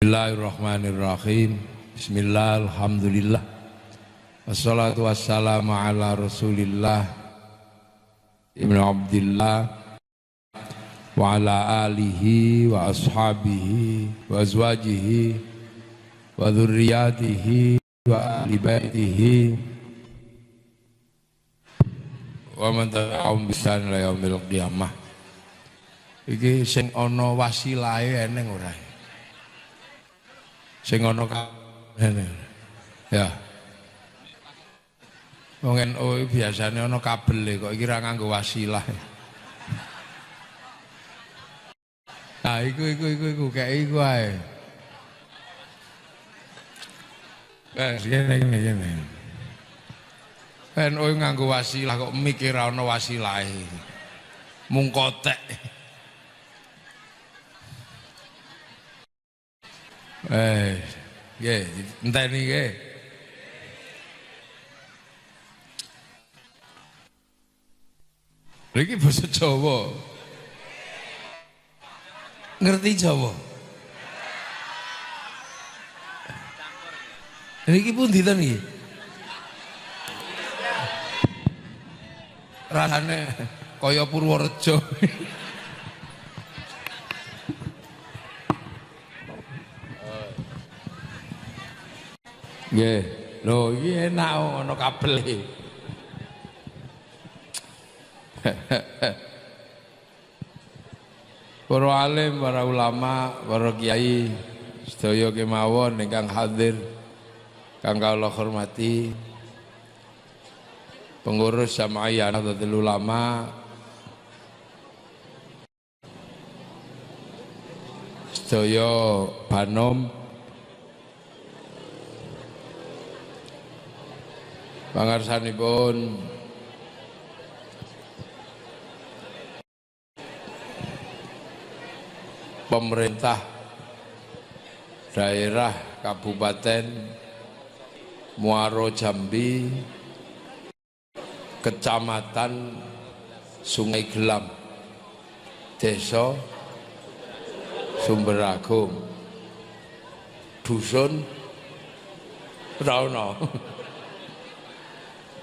Bismillahirrahmanirrahim. Bismillah, alhamdulillah. Wassalatu wassalamu ala Rasulillah Ibnu Abdillah wa ala alihi wa ashabihi wa azwajihi wa dzurriyyatihi wa ahli baitihi wa man tabi'ahum bi ihsan ila yaumil qiyamah. Iki sing ana wasilahe eneng ora? Sing ana eneng. Ya. Wong NU biasane ana kabele kok iki ra nganggo wasilah. Nah, iku kayak iku ae. Gini. NU nganggo wasilah kok mikir ra ana wasilahe. Mung kotek. Nggih, enteni nggih. Iki basa Jawa. Ngerti Jawa? Niki pundi to niki? Rasane kaya Purworejo. Nggih. Lho iki enak ana kabele. Para alim, para ulama, para kiai sedaya kemawon ingkang hadir kang kula hormati, pengurus Jamaah Nahdlatul Ulama, sedaya banom, pangarsanipun pemerintah daerah Kabupaten Muaro Jambi, Kecamatan Sungai Gelam, Desa Sumberagung, Dusun Rauno.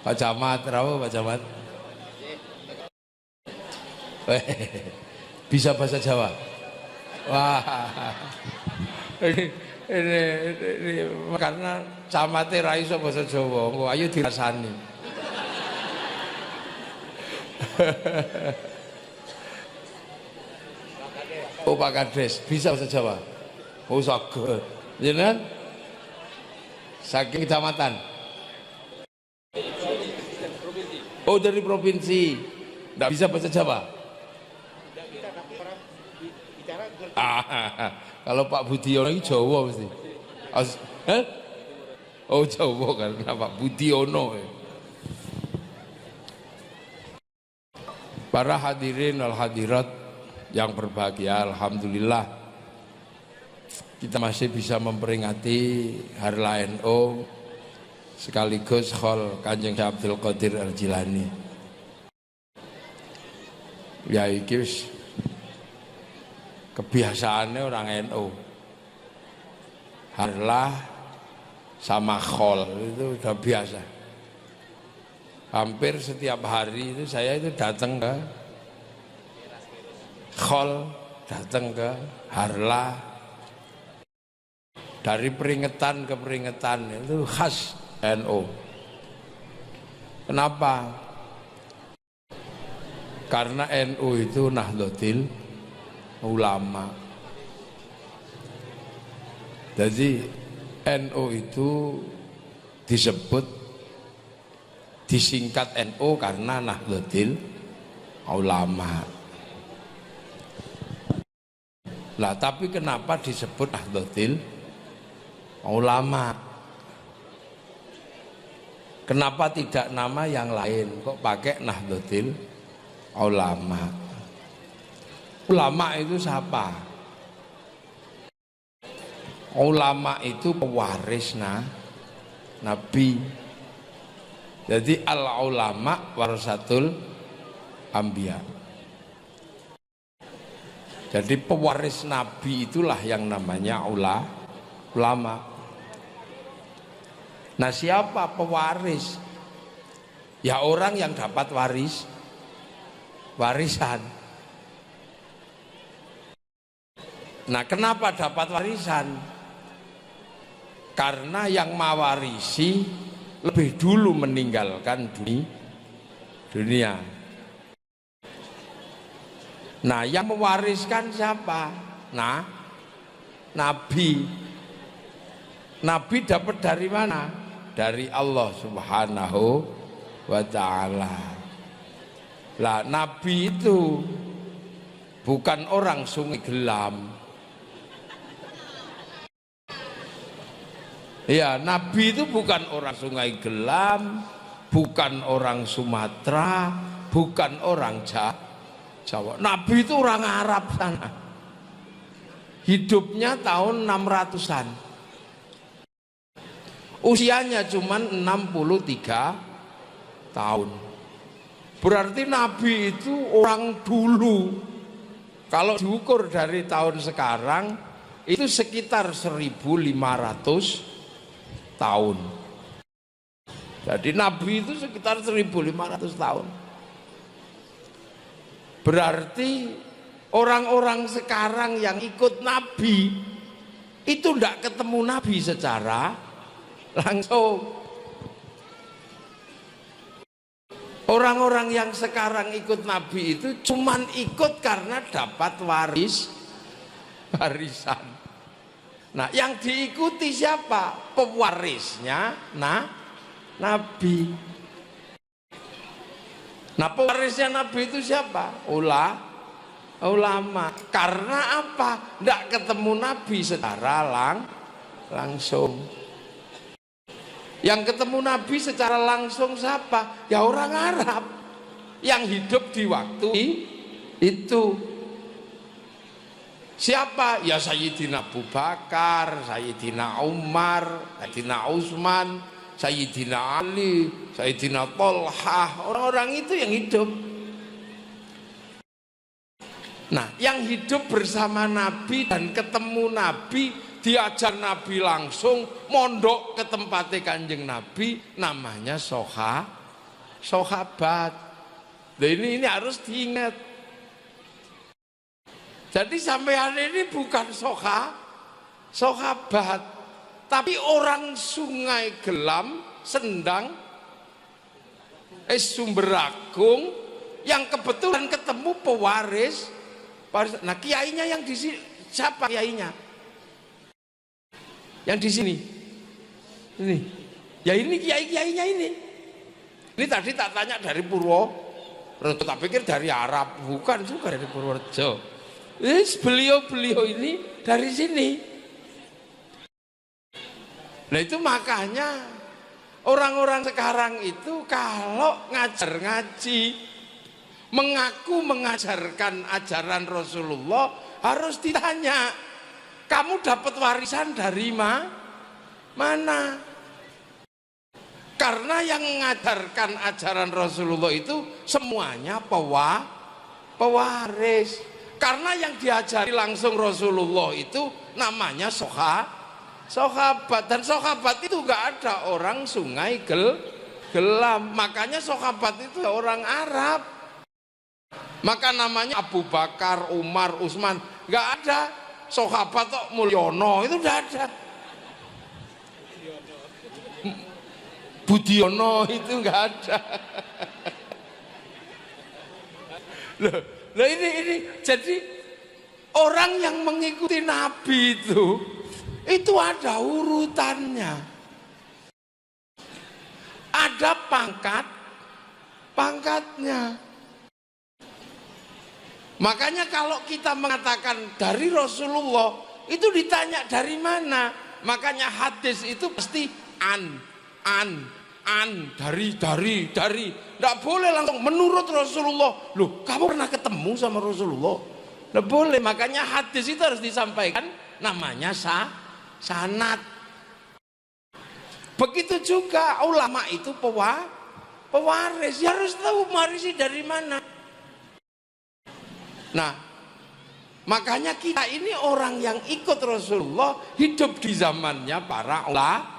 Pak Camat, Pak Camat. Bisa bahasa Jawa? Wah, ini karena camate ra iso basa Jawa, kok ayo dirasani. Oh Pak Kades, bisa bahasa Jawa? Oh saged. Jenengan saking kecamatan? Oh dari provinsi. Enggak bisa bahasa Jawa? Kalau Pak Budiono ini Jawa mesti. Oh Jawa karena Pak Budiono. Para hadirin wal hadirat yang berbahagia, alhamdulillah kita masih bisa memperingati Hari Raya NU sekaligus Khol Kanjeng Abdul Qadir Al-Jilani. Ya iki kebiasaannya orang NU, harlah sama khol itu udah biasa. Hampir setiap hari itu saya itu datang ke khol, datang ke harlah, dari peringatan ke peringatan itu khas NU. Kenapa? Karena NU itu Nahdlatul Ulama. Jadi NU itu disingkat NU karena Nahdlatul Ulama. Lah tapi kenapa disebut Nahdlatul Ulama? Kenapa tidak nama yang lain? Kok pakai Nahdlatul Ulama? Ulama itu siapa? Ulama itu pewaris Nabi. Jadi al-ulama warasatul anbiya. Jadi pewaris Nabi itulah yang namanya ulama. Nah, siapa pewaris? Ya orang yang dapat warisan. Nah, kenapa dapat warisan? Karena yang mewarisi lebih dulu meninggalkan dunia. Nah, yang mewariskan siapa? Nah, Nabi. Nabi dapat dari mana? Dari Allah Subhanahu wa ta'ala. Lah, Nabi itu bukan orang Sungai Gelam. Ya, Nabi itu bukan orang Sungai Gelam, bukan orang Sumatera, bukan orang Jawa. Nabi itu orang Arab sana. Hidupnya tahun 600-an. Usianya cuma 63 tahun. Berarti Nabi itu orang dulu. Kalau diukur dari tahun sekarang itu sekitar 1500 tahun. Jadi Nabi itu sekitar 1500 tahun. Berarti orang-orang sekarang yang ikut Nabi itu tidak ketemu Nabi secara langsung. Orang-orang yang sekarang ikut Nabi itu cuman ikut karena dapat warisan. Nah, yang diikuti siapa? Pewarisnya Nabi. Nah, pewarisnya Nabi itu siapa? Ulama. Karena apa? Tidak ketemu Nabi secara langsung. Yang ketemu Nabi secara langsung siapa? Ya orang Arab yang hidup di waktu itu. Siapa? Ya Sayyidina Abu Bakar, Sayyidina Umar, Sayyidina Utsman, Sayyidina Ali, Sayyidina Tolhah. Orang-orang itu yang hidup. Nah, yang hidup bersama Nabi dan ketemu Nabi, diajar Nabi langsung, mondok ke tempatnya Kanjeng Nabi, namanya sahabat. Nah, ini harus diingat. Jadi sampean ini bukan sahabat, tapi orang Sungai Gelam, Sendang, Sumberagung yang kebetulan ketemu pewaris. Nah, kiainya yang di sini siapa kiainya? Yang di sini. Ini. Ya ini kiai-kiainya ini. Ini tadi tak tanya dari Purworejo, tak pikir dari Arab, bukan juga dari Purworejo. Beliau ini dari sini. Nah, itu makanya orang-orang sekarang itu kalau ngajar ngaji, mengaku mengajarkan ajaran Rasulullah, harus ditanya, kamu dapat warisan dari mana? Karena yang mengajarkan ajaran Rasulullah itu semuanya pewaris. Karena yang diajari langsung Rasulullah itu namanya sahabat. Dan sahabat itu nggak ada orang Sungai Gelam. Makanya sahabat itu orang Arab. Maka namanya Abu Bakar, Umar, Utsman. Nggak ada sahabat kok Mulyono, itu nggak ada. Budiono itu nggak ada. Loh ini jadi orang yang mengikuti Nabi itu ada urutannya, ada pangkatnya. Makanya kalau kita mengatakan dari Rasulullah itu ditanya dari mana, makanya hadis itu pasti dari tidak boleh langsung menurut Rasulullah. Loh, kamu pernah ketemu sama Rasulullah? Tidak boleh. Makanya hadis itu harus disampaikan namanya sanad. Begitu juga ulama itu pewaris, ya harus tahu mewarisi dari mana. Nah, Makanya kita ini orang yang ikut Rasulullah hidup di zamannya para ulama.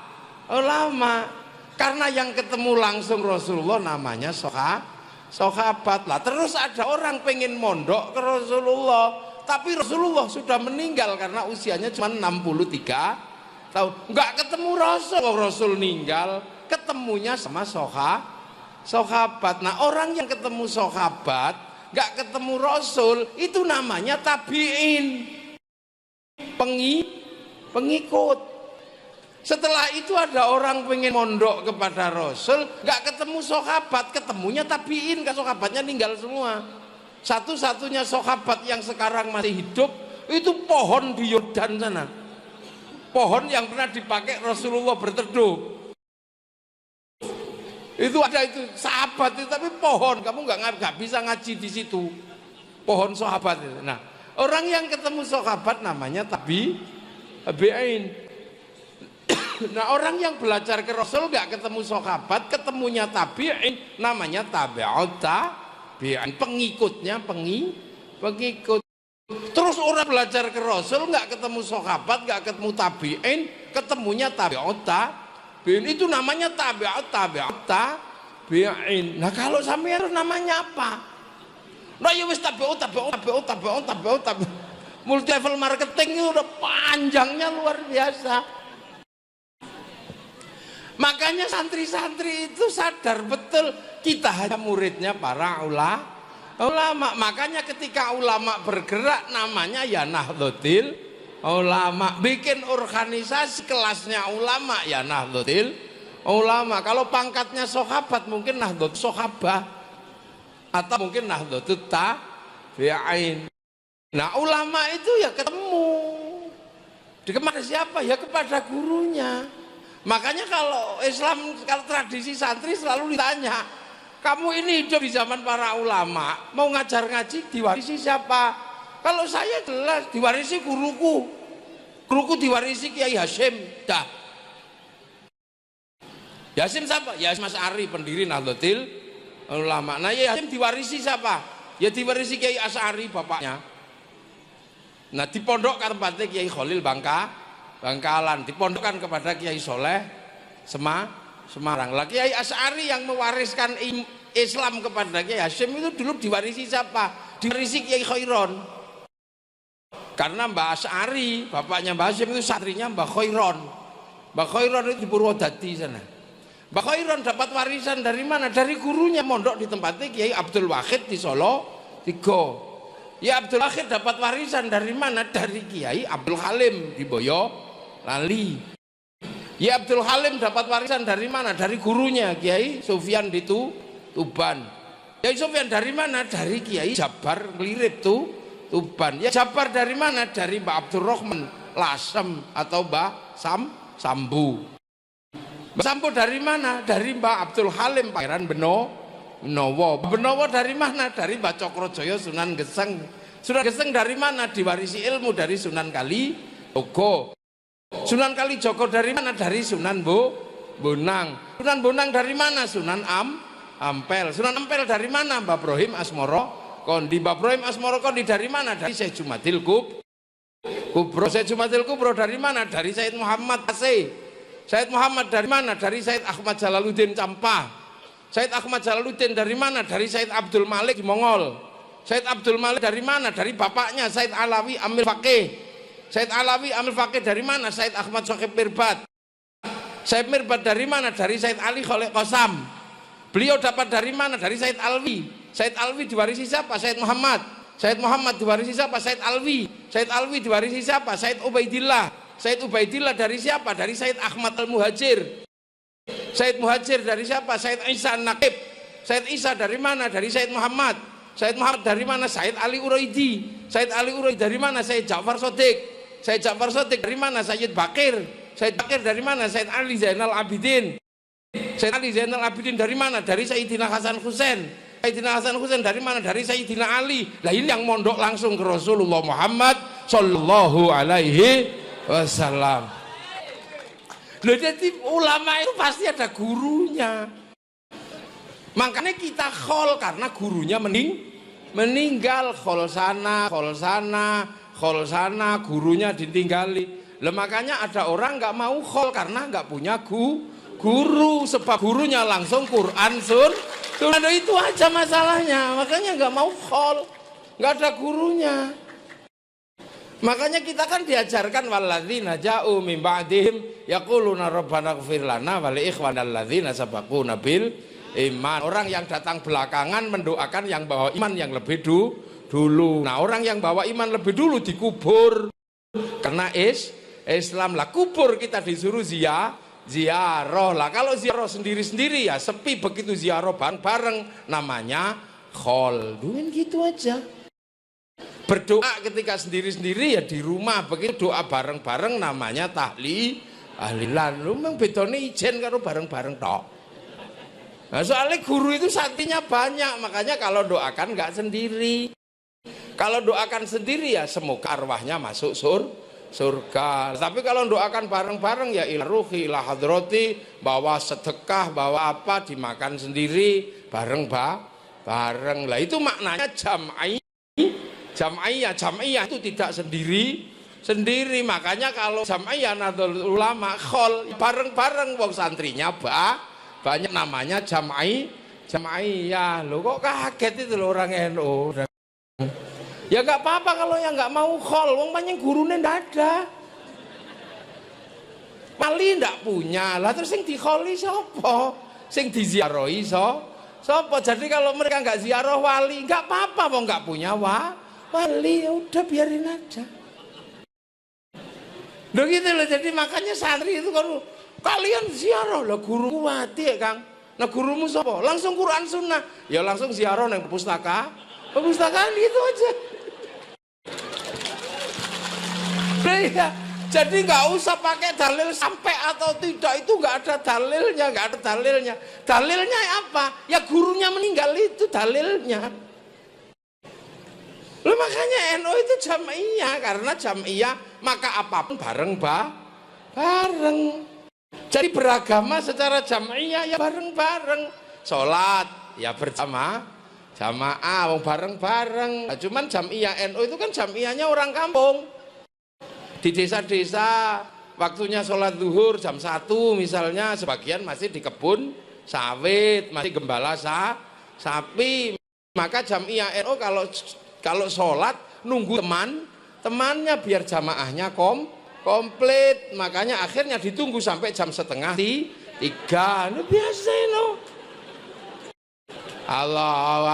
Karena yang ketemu langsung Rasulullah namanya sahabat lah. Terus ada orang pengen mondok ke Rasulullah, tapi Rasulullah sudah meninggal karena usianya cuma 63 tahun. Nggak ketemu Rasul meninggal, ketemunya sama sahabat. Nah orang yang ketemu sahabat nggak ketemu Rasul itu namanya tabi'in, pengikut. Setelah itu ada orang pengen mondok kepada Rasul, nggak ketemu sahabat, ketemunya tabi'in, kan sahabatnya meninggal semua. Satu-satunya sahabat yang sekarang masih hidup itu pohon di Yordan sana, pohon yang pernah dipakai Rasulullah berteduh. Itu ada itu sahabat itu, tapi pohon, kamu nggak bisa ngaji di situ, pohon sahabat itu. Nah orang yang ketemu sahabat namanya tabi'in. Nah orang yang belajar ke Rasul nggak ketemu sahabat, ketemunya tabi'in, namanya tabi'ut tabi'in, pengikutnya pengikut. Terus orang belajar ke Rasul nggak ketemu sahabat, nggak ketemu tabi'in, ketemunya tabi'ut tabi'in, itu namanya tabi'ut tabi'in. Nah kalau sampean namanya apa? Nah ya wis tabi'ut. Multi level marketing itu udah panjangnya luar biasa. Makanya santri-santri itu sadar betul kita hanya muridnya para ulama. Makanya ketika ulama bergerak namanya ya Nahdlatul Ulama. Bikin organisasi kelasnya ulama ya Nahdlatul Ulama. Kalau pangkatnya sahabat mungkin Nahdlatul Sahabah atau mungkin Nahdlatul Tabi'in. Nah ulama itu ya ketemu kepada siapa? Ya kepada gurunya. Makanya kalau Islam, kalau tradisi santri selalu ditanya, kamu ini hidup di zaman para ulama, mau ngajar ngaji diwarisi siapa? Kalau saya jelas diwarisi guruku diwarisi Kiai Hasyim. Dah. Hasyim siapa? Ya Mas Ari, pendiri Nahdlatul Ulama. Nah ya Hasyim diwarisi siapa? Ya diwarisi Kiai Asy'ari bapaknya. Nah di pondok tempatnya Kiai Khalil Bangkalan, dipondokkan kepada Kiai Soleh Semarang. Lah Kiai Asy'ari yang mewariskan Islam kepada Kiai Hasyim itu dulu diwarisi siapa? Diwarisi Kiai Khairon. Karena Mbah Asy'ari, bapaknya Mbah Hasyim itu santrinya Mbah Khairon. Mbah Khairon itu di Purwodadi sana. Mbah Khairon dapat warisan dari mana? Dari gurunya, mondok di tempatnya Kiai Abdul Wahid di Solo 3. Ya Abdul Wahid dapat warisan dari mana? Dari Kiai Abdul Halim di Boyolali. Ya Abdul Halim dapat warisan dari mana? Dari gurunya Kiai Sufyan di Tuban. Kiai Sufyan dari mana? Dari Kiai Jabar Nglirip Tuban. Ya Jabar dari mana? Dari Mbah Abdurrahman Lasem atau Mbah Sambu. Mbah Sambu dari mana? Dari Mbah Abdul Halim Pangeran Benowo dari mana? Dari Mbah Cokrojoyo Sunan Geseng. Sunan Geseng dari mana? Diwarisi ilmu dari Sunan Kalijogo. Sunan Kalijogo dari mana? Dari Sunan Bonang. Sunan Bonang dari mana? Sunan Ampel. Sunan Ampel dari mana? Mbah Brohim Asmoro Kondi. Mbah Brohim Asmoro Kondi dari mana? Dari Syekh Jumadil Kubro. Syekh Jumadil Kubro dari mana? Dari Said Muhammad Aceh. Said Muhammad dari mana? Dari Said Ahmad Jalaluddin Campah. Said Ahmad Jalaluddin dari mana? Dari Said Abdul Malik di Mongol. Said Abdul Malik dari mana? Dari bapaknya Said Alawi Amil Faqih. Said Alawi Amil Faqih dari mana? Said Ahmad Syokib Mirbat. Said Mirbat dari mana? Dari Said Ali Kholek Qasam. Beliau dapat dari mana? Dari Said Alwi. Said Alwi diwarisi siapa? Said Muhammad. Said Muhammad diwarisi siapa? Said Alwi. Said Alwi diwarisi siapa? Said Ubaidillah. Said Ubaidillah dari siapa? Dari Said Ahmad Al-Muhajir. Said Muhajir dari siapa? Said Isa Naqib. Said Isa dari mana? Dari Said Muhammad. Said Muhammad dari mana? Said Ali Uraidi. Said Ali Uraidi dari mana? Said Ja'far Shadiq. Said Ja'far Shadiq dari mana? Sayyid Bakir. Said Bakir dari mana? Said Ali Zainal Abidin. Said Ali Zainal Abidin dari mana? Dari Sayyidina Hasan Husain. Sayyidina Hasan Husain dari mana? Dari Sayyidina Ali. Lah ini yang mondok langsung ke Rasulullah Muhammad sallallahu alaihi wasallam. Loh, jadi ulama itu pasti ada gurunya. Makanya kita khol karena gurunya meninggal, khol sana, gurunya ditinggali. Lah makanya ada orang nggak mau khol karena nggak punya guru, sebab gurunya langsung Quran ada itu aja masalahnya, makanya nggak mau khol, nggak ada gurunya. Makanya kita kan diajarkan walladzina ja'u min ba'dihim yaquluna rabbana ighfir lana wa li ikhwanal ladzina sabaquna bil iman. Orang yang datang belakangan mendoakan yang bawa iman yang lebih dulu. Nah, orang yang bawa iman lebih dulu dikubur. Karena Islam lah, kubur kita disuruh ziarah lah. Kalau ziarah sendiri-sendiri ya sepi, begitu ziarah bareng-bareng namanya khol. Duin gitu aja. Berdoa ketika sendiri-sendiri ya di rumah, begitu doa bareng-bareng namanya tahlilan. Lu memang bedone ijen karo bareng-bareng tok. Nah, soalnya guru itu santrinya banyak, makanya kalau doakan nggak sendiri. Kalau doakan sendiri ya semoga arwahnya masuk surga. Tapi kalau doakan bareng-bareng ya ila ruhi ila hadrati, bawa sedekah, bawa apa dimakan sendiri bareng. Lah itu maknanya Jam'iyah itu tidak sendiri. Makanya kalau Jam'iyah Nahdlatul Ulama khol bareng-bareng wong santrinya banyak namanya Jam'iyah. Loh kok kaget itu loh orang NU. Ya nggak apa-apa kalau yang nggak mau khol, wong banyak gurunya ndak ada. Wali ndak punya. Lah terus sing dikholi sapa? Sing diziarahi sapa? Jadi kalau mereka nggak ziarah wali, nggak apa-apa wong nggak punya wali, ya udah biarin aja. Loh gitu loh, jadi makanya santri itu kalau kalian ziarah lah guru mati ya Kang. Nah gurumu sapa? Langsung Quran Sunnah. Ya langsung ziarah nang perpustakaan gitu aja. Nah, ya, jadi nggak usah pakai dalil sampai atau tidak, itu nggak ada dalilnya. Dalilnya apa? Ya gurunya meninggal itu dalilnya. Loh, makanya NU itu Jam'iyah, karena Jam'iyah maka apapun bareng. Jadi beragama secara Jam'iyah ya bareng-bareng. Sholat ya jamaah bareng-bareng. Nah, cuman Jam'iyah NU itu kan Jam'iyahnya orang kampung. Di desa-desa waktunya sholat zuhur jam 1 misalnya, sebagian masih di kebun sawit, masih gembala sapi. Maka Jam'iyah NU kalau sholat nunggu temannya biar jamaahnya komplit, makanya akhirnya ditunggu sampai jam 2:30. Lu biasa no. Allahu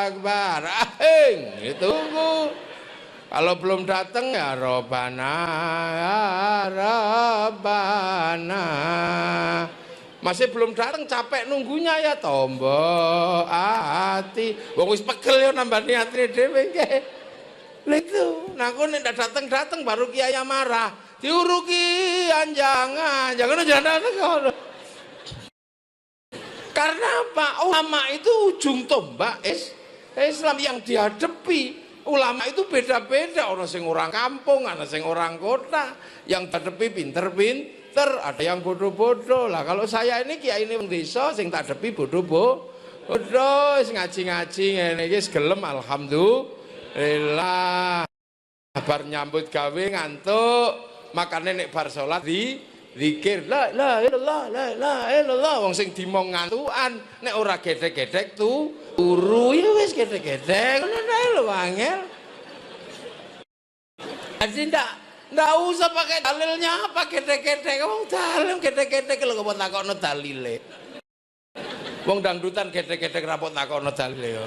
Akbar, ditunggu. Kalau belum datang ya Rabbana. Masih belum datang capek nunggunya ya tombo ati. Wong wis pegel ya nambani atine dhewe nggih. Lha itu, nah kok nek ndak datang baru kiai marah. Diuruki jangan ngono. Karena apa? Ulama itu ujung tombak Islam yang dihadapi. Ulama itu beda-beda, orang sing orang kampung, ada sing orang kota, yang dihadapi pinter-pinter, ada yang bodoh-bodoh. Lah kalau saya ini kiai ini wong desa sing tak hadapi bodoh, ngaji-ngaji ngene iki gelem alhamdulillah. Bar nyambut gawe ngantuk, makane nek bar salat zikir la ilallah wong sing dimong ngantukan, nek ora gedhe-gedhek turu ya wis gedhe-gedhek ngono ae lho angel. Jadi ndak usah pakai dalilnya apa gedhe-gedhek, wong dalil gedhe-gedhek lho kok takokno dalile. Wong dangdutan gedhe-gedhek ra takokno dalile.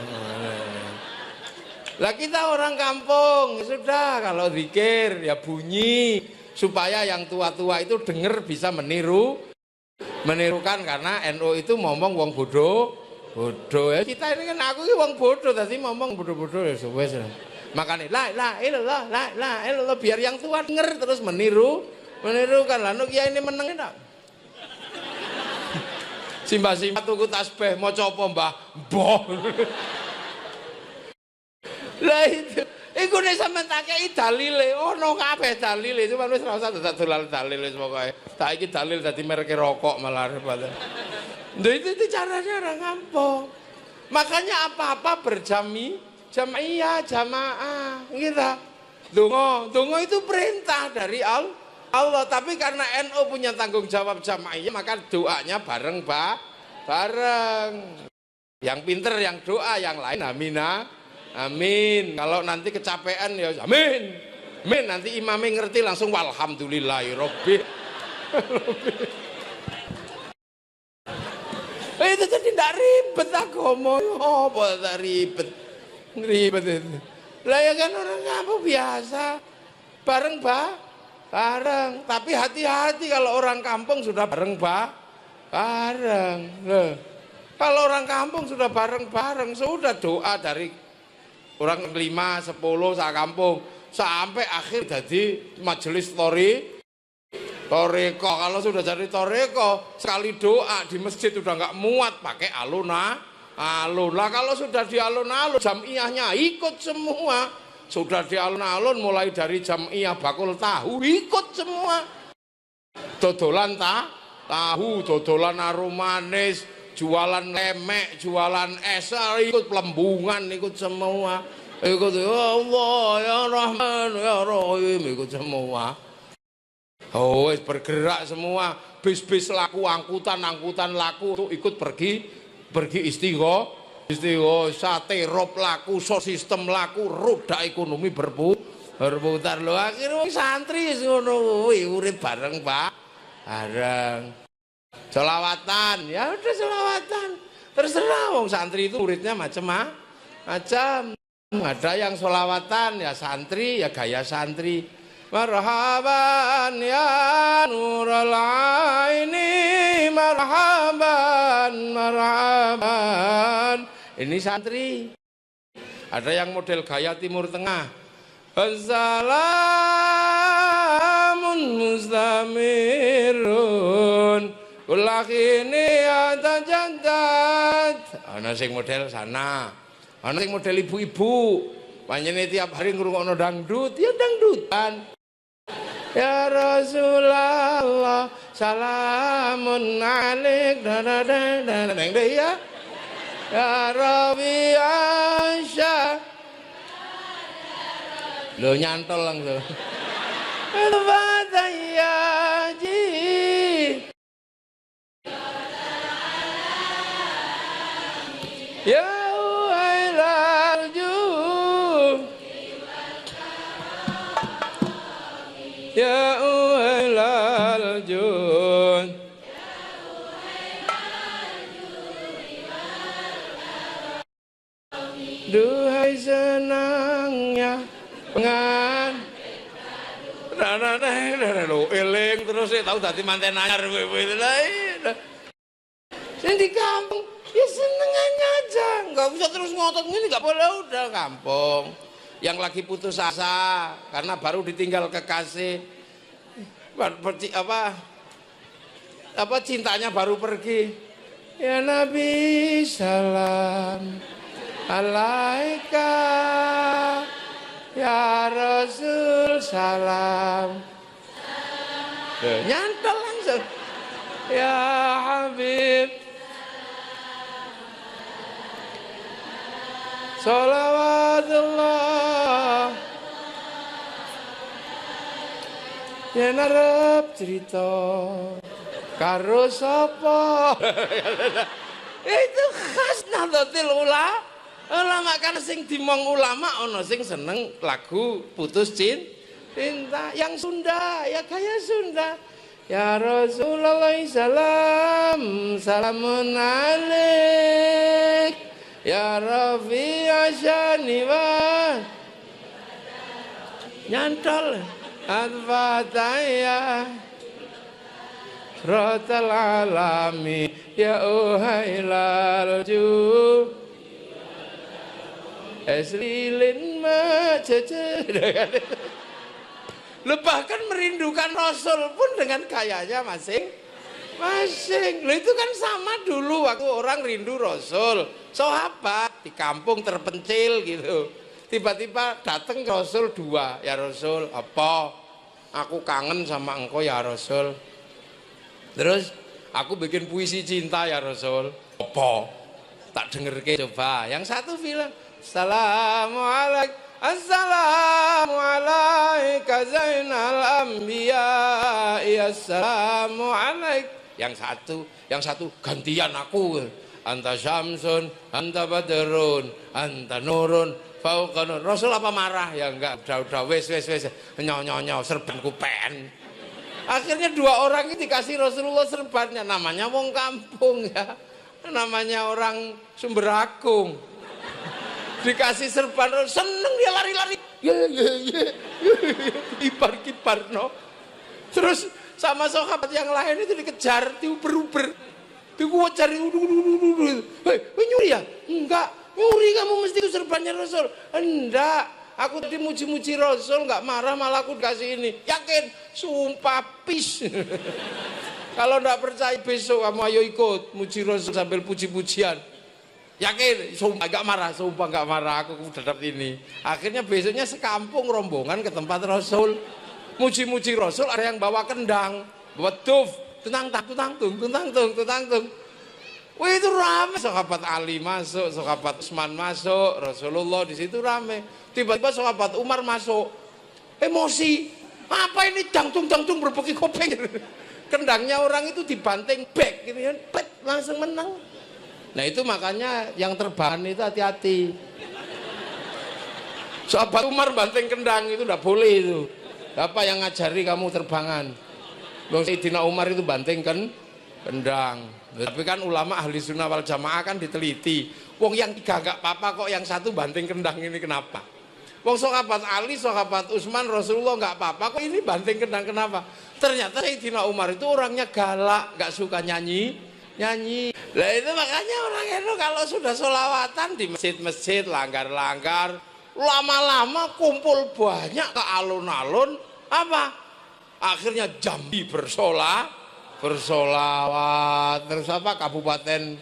Lah kita orang kampung, sudah kalau zikir ya bunyi supaya yang tua-tua itu dengar bisa menirukan, karena NU itu ngomong wong bodoh ya. Kita ini kan aku ini wong bodoh tadi ngomong bodoh ya wes. Makanya la ilallah biar yang tua denger terus menirukan. Lah nek kiai ini meneng enak. Simbah-simbah tuku tasbih maca apa Mbah? Mbah. Lah itu iku nek sampean tak kei dalile, ono kabeh dalile, cuman wis ora usah dadak dolan dalil wis pokoke. Tak iki dalil dadi merek rokok malah repot. Lha itu caranya orang kampung. Makanya apa-apa jam'iyah, jamaah, gitu. Dongo itu perintah dari Allah. Tapi karena NU punya tanggung jawab jam'iyah, maka doanya bareng. Yang pinter yang doa, yang lain amin. Kalau nanti kecapean ya amin. Nanti imamnya ngerti langsung walhamdulillahirobbil. Itu jadi tidak ribet agama. Apa tak ribet itu. Lah ya kan orang kampung biasa bareng. Tapi hati-hati kalau orang kampung sudah bareng. Loh. Kalau orang kampung sudah bareng, sudah doa dari orang 5, 10 sak kampung sampai akhir jadi majelis toreko. Kalau sudah jadi toreko, sekali doa di masjid udah nggak muat, pakai alun-alun. Lah kalau sudah di alun-alun, jam'iyahnya ikut semua. Sudah di alun-alun mulai dari jam'iyah bakul tahu ikut semua. Dodolan tahu, dodolan arum manis, jualan lemek, jualan es, ikut pelembungan, ikut semua. Ikut ya Allah, ya Rahman, ya Rahim, ikut semua. Oh, bergerak semua. Bis-bis laku, angkutan laku tuh ikut pergi istighosa, terop laku, sistem laku, roda ekonomi berputar loh. Akhirnya santri ngono urip bareng, Pak. Selawatan, ya udah selawatan. Terserah wong santri itu muridnya macam-macam. Ada yang selawatan ya santri, ya gaya santri. Marhaban ya nurul aini, marhaban. Ini santri. Ada yang model gaya Timur Tengah. Assalamun mustamirun. Kulakini atajandat. Ana sing model sana. Ana sing model ibu-ibu. Panjenengan tiap hari ngrungokno dangdut, ya dangdutan. Ya Rasulullah, salamun alaik, ya. Ya Rabbi Aisyah. Lo nyantol langsung. Al-Fatihah. Ya Uhailal Jum, ya Uhailal Jum, duhai senangnya pengan. Lo eling terus tahu dadi manten anyar kowe. Sing di kampung ya senengannya aja, nggak usah terus ngotot ini, nggak boleh, udah kampung. Yang lagi putus asa karena baru ditinggal kekasih, cintanya baru pergi. Ya Nabi salam alaika, ya Rasul salam. Nyantol langsung. Ya Habib Salawatullah, yen arep cerita karo sapa. Itu khas Nahdlatul Ulama kan sing dimong ulama ono sing seneng lagu putus cinta. Yang Sunda ya gaya Sunda. Ya Rasulullah salamun alaik. Ya Rafi Asyaniwan, nyantol Al-Fatihah Rotal alami, ya uhailal ju es lilin macece. Bahkan merindukan Rasul pun dengan gayanya masing-masing. Loh, itu kan sama dulu waktu orang rindu Rasul. Sahabat di kampung terpencil gitu, tiba-tiba datang Rasul dua. Ya Rasul, apa? Aku kangen sama engkau ya Rasul. Terus aku bikin puisi cinta ya Rasul. Apa? Tak dengerke coba. Yang satu bilang, Assalamualaikum. Assalamualaikum Zainal Anbiya. Assalamualaikum. Yang satu gantian aku. Anta syamsun, anta badrun, anta nurun, fauqa nur. Rasul apa marah? Ya enggak, udah wes nyonyo serban kupen. Akhirnya dua orang ini dikasih Rasulullah serbannya, namanya wong kampung ya. Namanya orang Sumber Agung. Dikasih serban, seneng dia lari-lari. Kibar no. Terus sama sahabat yang lain itu dikejar, diuber-uber. Dikejar, hei, nyuri ya? Enggak, nyuri kamu mesti itu serbannya Rasul. Enggak, aku tadi muji-muji Rasul, enggak marah, malah aku dikasih ini. Yakin? Sumpah pis. Kalau enggak percaya besok kamu ayo ikut muji Rasul sambil puji-pujian. Yakin? Sumpah enggak marah, aku tetap ini. Akhirnya besoknya sekampung rombongan ke tempat Rasul. Muji-muji Rasul, ada yang bawa kendang, bawa duf, tutang tung. Wih itu rame, sahabat Ali masuk, sahabat Utsman masuk, Rasulullah di situ rame. Tiba-tiba sahabat Umar masuk, emosi, apa ini dangtung berbeki kopeng. Kendangnya orang itu dibanting back, gitu kan, langsung menang. Nah itu makanya yang terbahan itu hati-hati. Sahabat Umar banting kendang itu enggak boleh itu. Apa yang ngajari kamu terbangan? Bang Sayyidina Umar itu banting kendang. Tapi kan ulama ahli sunnah wal jamaah kan diteliti. Wong yang tiga enggak apa-apa kok yang satu banting kendang ini kenapa? Wong sahabat Ali, sahabat Utsman, Rasulullah enggak apa-apa kok ini banting kendang kenapa? Ternyata Sayyidina Umar itu orangnya galak, enggak suka nyanyi. Lah itu makanya orang itu kalau sudah sholawatan di masjid-masjid langgar-langgar, lama-lama kumpul banyak ke alun-alun, apa? Akhirnya Jambi bersolawat, terus apa Kabupaten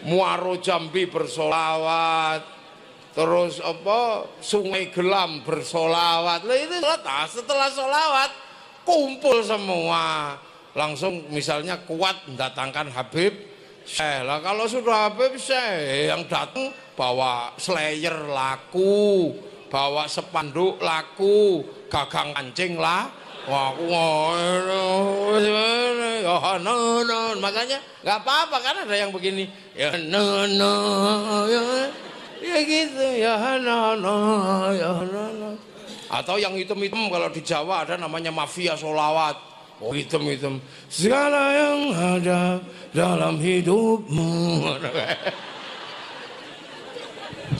Muaro Jambi bersolawat, terus apa Sungai Gelam bersolawat. Lah itu setelah solawat kumpul semua. Langsung misalnya kuat mendatangkan Habib Syekh. Lah kalau sudah Habib Syekh yang datang bawa slayer laku, bawa spanduk laku, gagang kancing lah. Wah, makanya nggak apa-apa kan ada yang begini. Ya ya gitu ya Atau yang hitam-hitam kalau di Jawa ada namanya mafia sholawat. Oh hitam-hitam segala yang ada dalam hidupmu.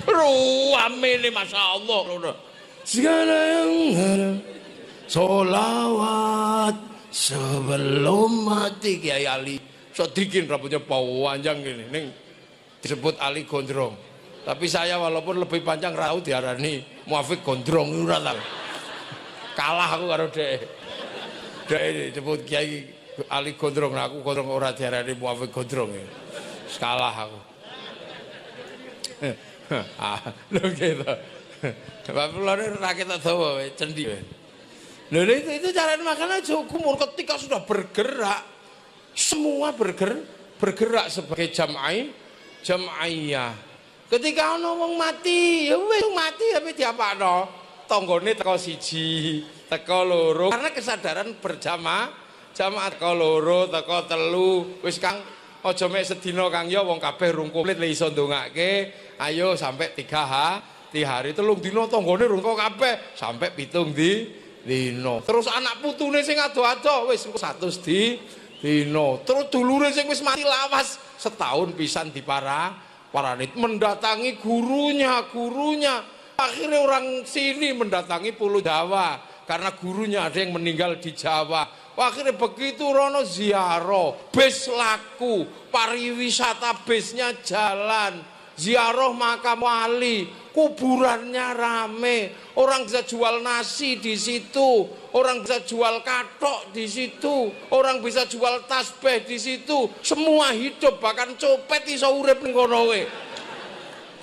Ruame ini Masya Allah. Segala yang ada solawat sebelum mati. Kiai Ali sodikin rambutnya panjang gini ning disebut Ali Gondrong. Tapi saya walaupun lebih panjang rau diarani Muafik Gondrong. Kalah aku karo dhek. Disebut Kiai Ali Gondrong, aku Gondrong ora diarani Muafik Gondrong ya. Kalah aku. Lho gitu. Bapak lho rakyat dawa cendi. Lho itu cara makan aja umur ketika sudah bergerak semua bergerak sebagai jamaiyah. Ketika ana wong mati, ya wis mati tapi diapakno? Tanggane teko siji, teko loro. Karena kesadaran jamaah teko loro, teko telu. Wis Kang, aja mek sedina Kang ya wong kabeh rung komplit le iso ndongake. Ayo sampai 3 hari telung dina tanggane rung kabeh sampai 7 dina. Terus anak putune sing ado-ado wis 100 dina. Terus dulure sing wis mati lawas setahun pisan diparani mendatangi gurunya. Akhirnya orang sini mendatangi Pulau Jawa karena gurunya ada yang meninggal di Jawa. Akhirnya begitu rono ziarah, bis laku, pariwisata bisnya jalan, ziarah makam wali, kuburannya rame, orang bisa jual nasi di situ, orang bisa jual katok di situ, orang bisa jual tasbih di situ, semua hidup bahkan copet iso urip ning kono wae.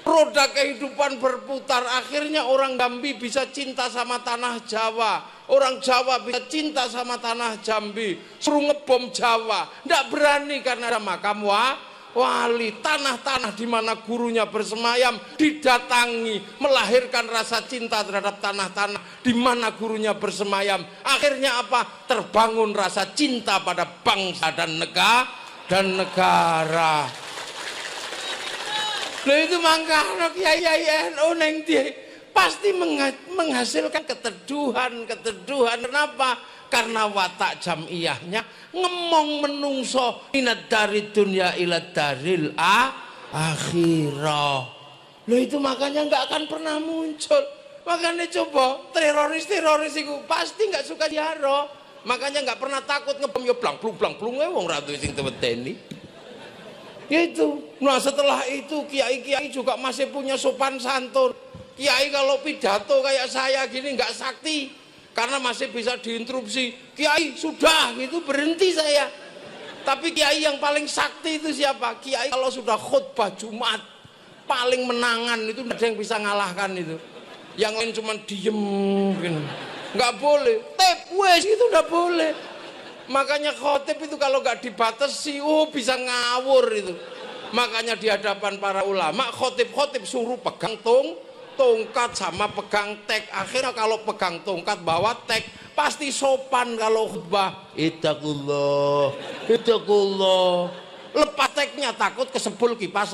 Roda kehidupan berputar, akhirnya orang Jambi bisa cinta sama tanah Jawa, orang Jawa bisa cinta sama tanah Jambi, suruh ngebom Jawa, ndak berani karena ada makam wali, tanah-tanah di mana gurunya bersemayam didatangi, melahirkan rasa cinta terhadap tanah-tanah di mana gurunya bersemayam. Akhirnya apa? Terbangun rasa cinta pada bangsa dan negara. Loh itu mangkano kiai NU neng dia pasti menghasilkan keteduhan. Kenapa? Karena watak jamiyahnya ngemong menungso minat dari dunia ila daril akhirah. Loh itu makanya nggak akan pernah muncul. Makanya coba teroris itu pasti nggak suka diaro. Makanya nggak pernah takut ngebom yo blang plung wong ratu sing teweteni. Itu. Nah setelah itu kiai-kiai juga masih punya sopan santun. Kiai kalau pidato kayak saya gini nggak sakti. Karena masih bisa diinterupsi, kiai sudah gitu berhenti saya. Tapi kiai yang paling sakti itu siapa? Kiai kalau sudah khutbah Jumat paling menangan itu tidak ada yang bisa ngalahkan itu. Yang lain cuma diem, gitu. Nggak boleh. Wes itu udah boleh. Makanya khotib itu kalau nggak dibatasi, bisa ngawur itu. Makanya di hadapan para ulama, khotib suruh pegang tongkat sama pegang tek. Akhirnya kalau pegang tongkat bawa tek pasti sopan kalau khutbah. Ittaqullah. Lepas teknya takut kesebul kipas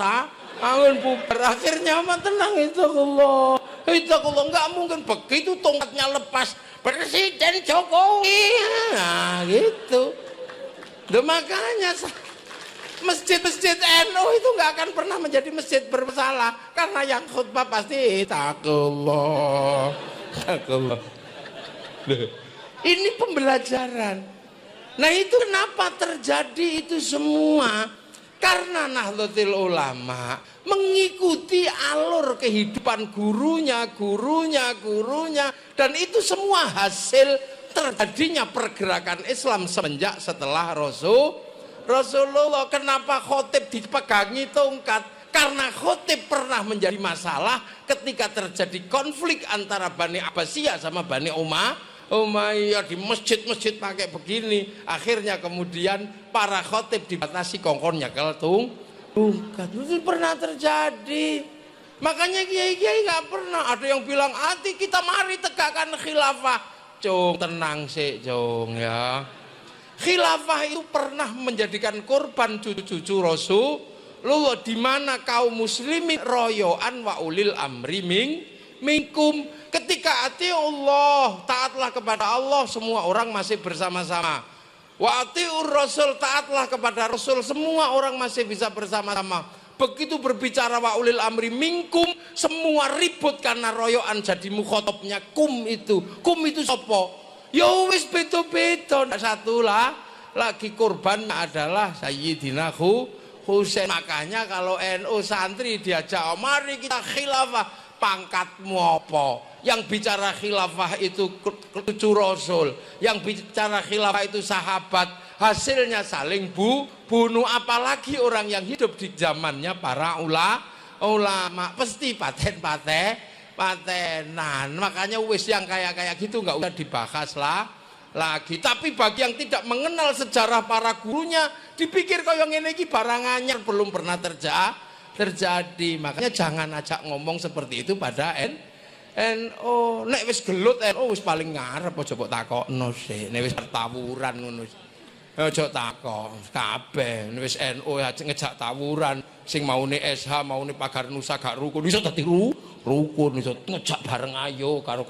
angin bubar. Akhirnya mah tenang, ittaqullah. Nggak mungkin begitu tongkatnya lepas Presiden Jokowi. Nah gitu. Makanya masjid-masjid NU itu nggak akan pernah menjadi masjid bermasalah karena yang khutbah pasti takullah. Ini pembelajaran. Nah itu kenapa terjadi itu semua? Karena Nahdlatul Ulama mengikuti alur kehidupan gurunya dan itu semua hasil terjadinya pergerakan Islam semenjak setelah Rasulullah. Kenapa khotib dipegangi tongkat? Karena khotib pernah menjadi masalah ketika terjadi konflik antara Bani Abbasiyah sama Bani Umayyah di masjid pakai begini. Akhirnya kemudian para khotib dibatasi kongkonnya kalau tongkat. Itu pernah terjadi. Makanya kiai-kiai nggak pernah ada yang bilang hati kita mari tegakkan khilafah. Cung tenang sih cung ya. Khilafah itu pernah menjadikan korban cucu-cucu Rasulullah di mana kaum muslimin royoan wa ulil amri minkum. Ketika ati Allah, taatlah kepada Allah, semua orang masih bersama-sama. Wa atiur rasul, taatlah kepada Rasul, semua orang masih bisa bersama-sama. Begitu berbicara wa ulil amri minkum, semua ribut karena royoan jadi mukhotabnya kum itu sopo? Ya wis beda-beda. Satu lah lagi korbannya adalah Sayyidina Husain. Makanya kalau NU santri diajak mari kita khilafah, pangkatmu apa? Yang bicara khilafah itu cucu Rasul, yang bicara khilafah itu sahabat. Hasilnya saling bunuh, apalagi orang yang hidup di zamannya para ulama pasti patenan. Makanya wis yang kayak gitu nggak usah dibahas lagi. Tapi bagi yang tidak mengenal sejarah para gurunya, dipikir kau yang ini barang anyar, belum pernah terjadi. Makanya jangan ajak ngomong seperti itu pada NU. Nek wis gelut NU wis paling ngarep, aja mbok takokno sih. Nek wis tawuran ngono. Aja takok kabeh. Nek wis NU ngejak tawuran, sing maune SH, maune Pagar Nusa gak rukun, iso dadi rukun, iso ngejak bareng ayo karo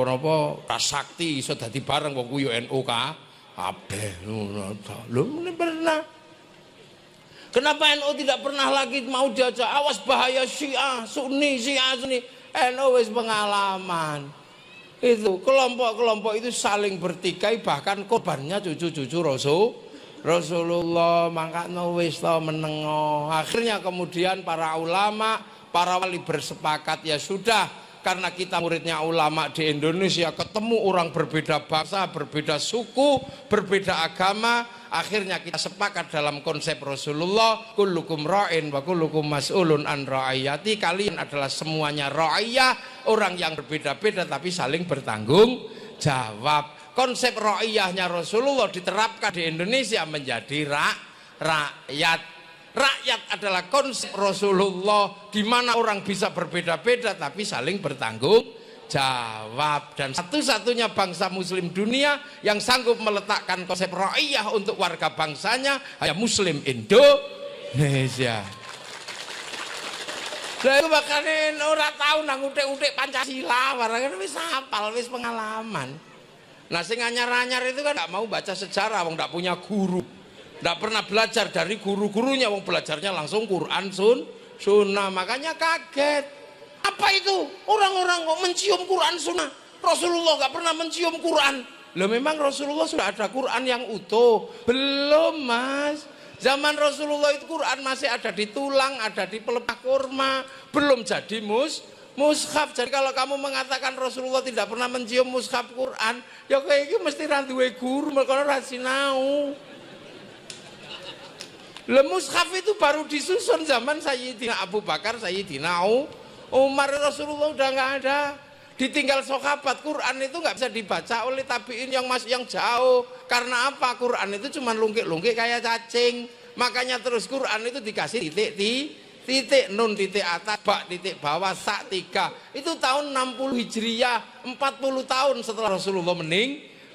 napa Prasakti iso dadi bareng wong ku yo NU kabeh. Lho ini pernah. Kenapa NU tidak pernah lagi mau diajak awas bahaya Syiah, Sunni. NU wis pengalaman. Itu kelompok-kelompok itu saling bertikai, bahkan korbannya cucu-cucu Rasulullah. Makanya wis to menengo. Akhirnya kemudian para ulama, para wali bersepakat, ya sudah, karena kita muridnya ulama di Indonesia, ketemu orang berbeda bangsa, berbeda suku, berbeda agama, akhirnya kita sepakat dalam konsep Rasulullah, kullukum ra'in wa kullukum mas'ulun an ra'iyati. Kalian adalah semuanya ra'iyah, orang yang berbeda-beda tapi saling bertanggung jawab. Konsep ra'iyahnya Rasulullah diterapkan di Indonesia menjadi rakyat. Rakyat adalah konsep Rasulullah, di mana orang bisa berbeda-beda tapi saling bertanggung jawab. Dan satu-satunya bangsa muslim dunia yang sanggup meletakkan konsep ra'iyah untuk warga bangsanya hanya Muslim Indonesia. Lah itu makanya ora tahu nang utik-utik Pancasila, barang wis hafal, wis pengalaman. Nah sing anyar-anyar itu kan nggak mau baca sejarah, wong nggak punya guru. Nggak pernah belajar dari guru-gurunya, wong belajarnya langsung Quran Sunnah, makanya kaget. Apa itu? Orang-orang kok mencium Quran Sunnah? Rasulullah nggak pernah mencium Quran. Loh memang Rasulullah sudah ada Quran yang utuh? Belum mas. Zaman Rasulullah itu Quran masih ada di tulang, ada di pelepah kurma, belum jadi mushaf. Jadi kalau kamu mengatakan Rasulullah tidak pernah mencium mushaf Quran, ya kayak gitu mesti randuwe guru, mereka ora sinau. Le mushaf itu baru disusun zaman Sayyidina Abu Bakar, Sayyidina Umar. Rasulullah udah nggak ada. Ditinggal sahabat, Quran itu nggak bisa dibaca oleh tabiin yang jauh. Karena apa? Quran itu cuma lungkik-lungkik kayak cacing. Makanya terus Quran itu dikasih titik nun, titik atas, bak, titik bawah, sak, 3. Itu tahun 60 Hijriyah, 40 tahun setelah Rasulullah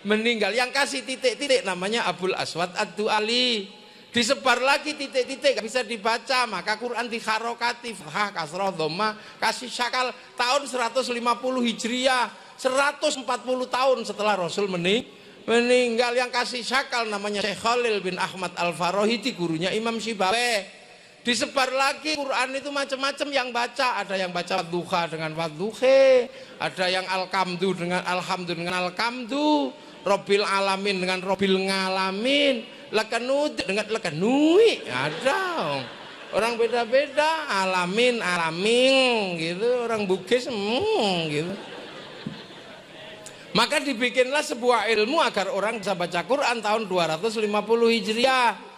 meninggal. Yang kasih titik-titik namanya Abul Aswad Ad-Du'ali. Disebar lagi titik-titik gak bisa dibaca, maka Quran dikharokati fathah kasroh dhamma kasih syakal tahun 150 Hijriyah, 140 tahun setelah Rasul meninggal. Yang kasih syakal namanya Syekh Khalil bin Ahmad Al-Farahidi, gurunya Imam Syibawe. Disebar lagi Quran itu macam-macam yang baca, ada yang baca wadduha dengan wadduhe, ada yang al-kamdu dengan alhamdu dengan al-kamdu, Robbil alamin dengan Robbil ngalamin, lekanud dengan lekanui. Ada orang beda-beda, alamin gitu, orang Bugis gitu. Maka dibikinlah sebuah ilmu agar orang bisa baca Quran tahun 250 Hijriah.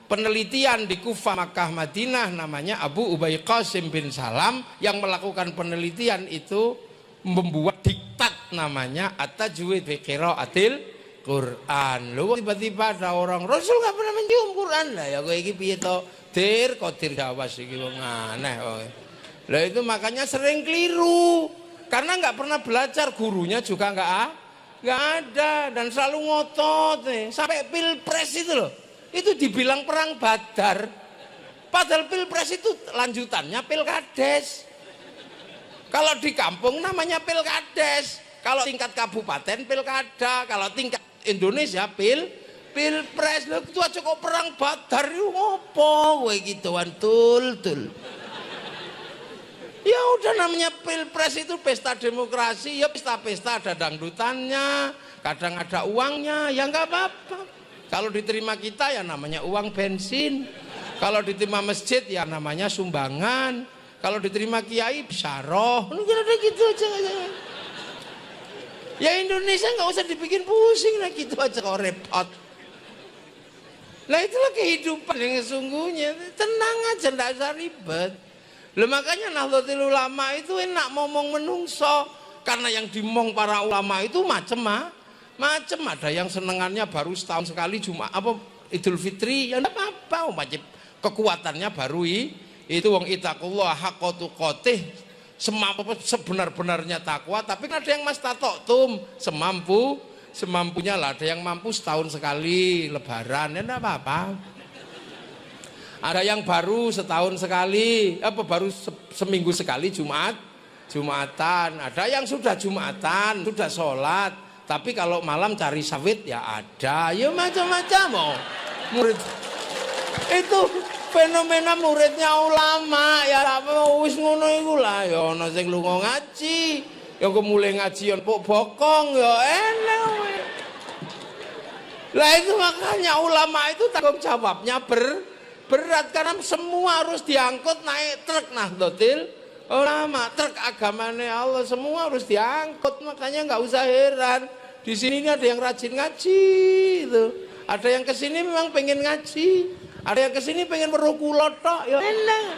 Penelitian di Kufah, Makkah, Madinah, namanya Abu Ubay Qasim bin Salam yang melakukan penelitian itu membuat diktat namanya At-Tajwid fi Qiraatil Quran. Lu tiba-tiba ada orang Rasul nggak pernah mencium Quran lah ya, kayak gitu piye to? Qadir Jawas iki wong aneh kowe. Lah itu makanya sering keliru karena nggak pernah belajar, gurunya juga nggak ada dan selalu ngotot nih. Sampai pilpres itu loh, itu dibilang perang Badar, padahal pilpres itu lanjutannya pilkades. Kalau di kampung namanya pilkades, kalau tingkat kabupaten pilkada, kalau tingkat Indonesia pilpres. Lho itu aja kok perang Badar itu ngopo kowe gituan tul. Ya udah, namanya pilpres itu pesta demokrasi, ya pesta-pesta ada dangdutannya, kadang ada uangnya, ya nggak apa-apa. Kalau diterima kita ya namanya uang bensin, kalau diterima masjid ya namanya sumbangan, kalau diterima kiai bisaroh, kira-kira gitu aja. Ya Indonesia nggak usah dibikin pusing lah, gitu aja kok repot. Lah itulah kehidupan yang sesungguhnya, tenang aja, nggak usah ribet. Lah makanya Nahdlatul Ulama itu enak ngomong menungso, karena yang dimong para ulama itu macam, ada yang senengannya baru setahun sekali Jumat apa Idul Fitri, ya enggak apa-apa, wajib kekuatannya baru itu wong itaqullah haqqa tuqatih, sebenar-benarnya takwa. Tapi kan ada yang mastata'tum, semampunya lah, ada yang mampu setahun sekali Lebaran, ya enggak apa-apa. Ada yang baru setahun sekali, baru seminggu sekali Jumatan. Ada yang sudah Jumatan, sudah sholat, tapi kalau malam cari sawit ya ada, ya macam-macam. Murid itu fenomena muridnya ulama, ya wis ngono iku lah, ya ana sing lunga ngaji, ya mulai ngaji yo bokong ya enak. Lah itu makanya ulama itu tanggung jawabnya berat, karena semua harus diangkut naik truk Nahdlatul Ulama, truk agamanya Allah, semua harus diangkut. Makanya nggak usah heran di sini ini ada yang rajin ngaji itu, ada yang kesini memang pengen ngaji, ada yang kesini pengen merukulot tok ya enak.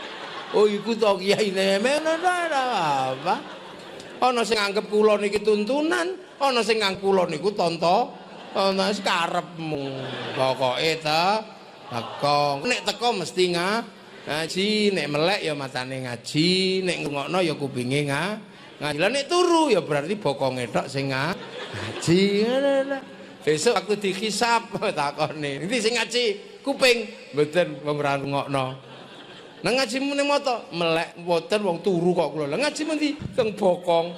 Oh ikut toh kiai nemen ada apa? Ono sing anggap kula niki tuntunan, ono sing nganggep kula niku tonto, ono karepmu pokoke ta. teko. Nek teko mesti ngaji, nek melek ya matane ngaji, nek ngrungokno ya kupinge ngaji. Lah nek turu ya berarti bokonge tok sing ngaji. Besok waktu dikhisap takone. Endi sing ngaji? Kuping. Mboten wong ora ngrungokno. Nang ngaji muni moto melek mboten wong turu kok kula. Lah ngaji mesti teng bokong.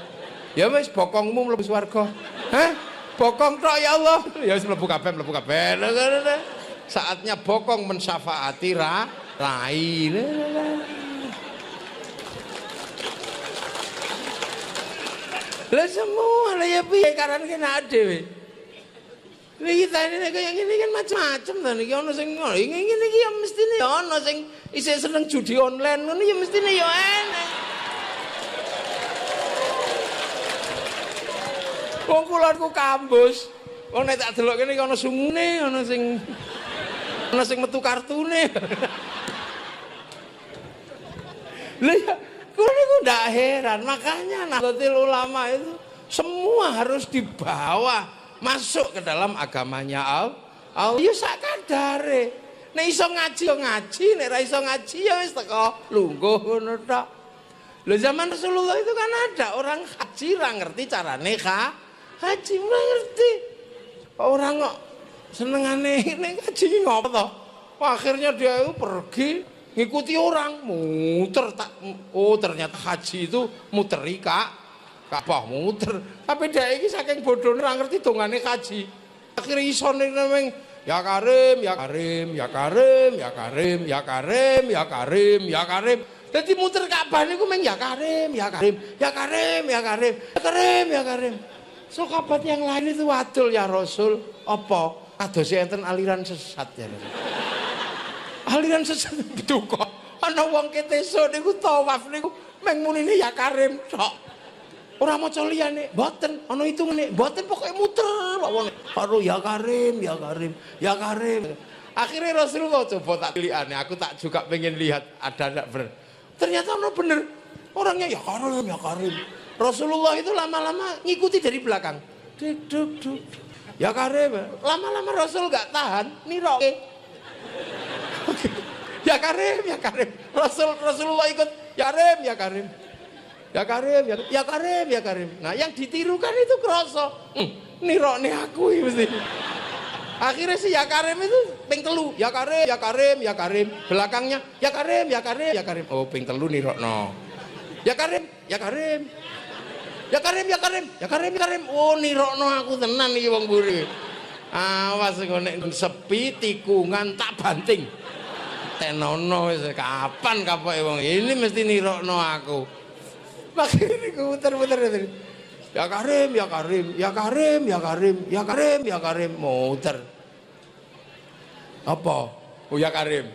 Ya wis bokongmu mlebu swarga. Hah? Bokong tok ya Allah. Ya wis mlebu kabeh, mlebu kabeh. Saatnya bokong mensyafaati rai. Lah semua lah ya piye karan kena dhewe. Lah kita ini kayak gini kan macam-macam ta niki ana sing ngene iki ya mestine ana sing isih seneng judi online ngono ya mestine ya enak. Wong kulonku kampus. Wong nek tak delok kene iki ana sungune, ana sing metu kartune. Lah ya kulo niku ndak heran, makanya Nahdlatul Ulama itu semua harus dibawa masuk ke dalam agamanya Allah. Ya sak kadare. Nek iso ngaji ya ngaji, nek ra iso ngaji ya wis teko lungguh ngono tok. Lho zaman Rasulullah itu kan ada orang haji ra ngerti carane haji ora ngerti. Orang kok senengane nek haji ngopo to? Akhirnya dia itu pergi ngikuti orang muter ternyata haji itu muteri Ka'bah muter. Tapi dia ini saking bodohnya ora ngerti dongane haji. Akhirnya isone nang ya Karim, ya Karim, ya Karim, ya Karim, ya Karim, ya Karim, ya Karim. Dadi muter Ka'bah niku meng ya Karim, ya Karim, ya Karim, ya Karim, ya Karim, ya Karim. Sahabat yang lain itu wadul ya Rasul, apa? Kados enten aliran sesat ya. Aliran sesat betul kok. Ana wong keteso niku tawaf niku meng munine ya Karim tok. Ora maca liyane, mboten. Ana hitungane, mboten pokoke muter wong. Karo ya Karim, ya Karim, ya Karim. Akhirnya Rasulullah coba tak liane, aku tak juga pengen lihat ada enggak bener. Ternyata ono bener. Orangnya ya Karim, ya Karim. Rasulullah itu lama-lama ngikuti dari belakang. Duk duk duk. Ya Karim. Lama-lama Rasul enggak tahan, niroke. Ya Karim, ya Karim. Rasulullah ikut ya Karim, ya Karim. Ya Karim, ya Karim, ya Karim. Nah, yang ditirukan itu kroso. Nirokne aku iki mesti. Akhirnya si ya Karim itu ping telu. Ya Karim, ya Karim, ya Karim. Belakangnya ya Karim, ya Karim, ya Karim. Oh, ping telu nirokno. Ya Karim, ya Karim. Ya Karim, ya Karim, ya Karim, ya Karim. Oh, nirokno aku tenan iki wong mburi. Awas engko nek sepi tikungan tak banting. Tenono wis kapan kapoke wong ini mesti nirokno aku. Makanya aku muter-muter. Ya Karim, ya Karim, ya Karim, ya Karim, ya Karim, ya Karim, muter. Apa? Oh ya Karim.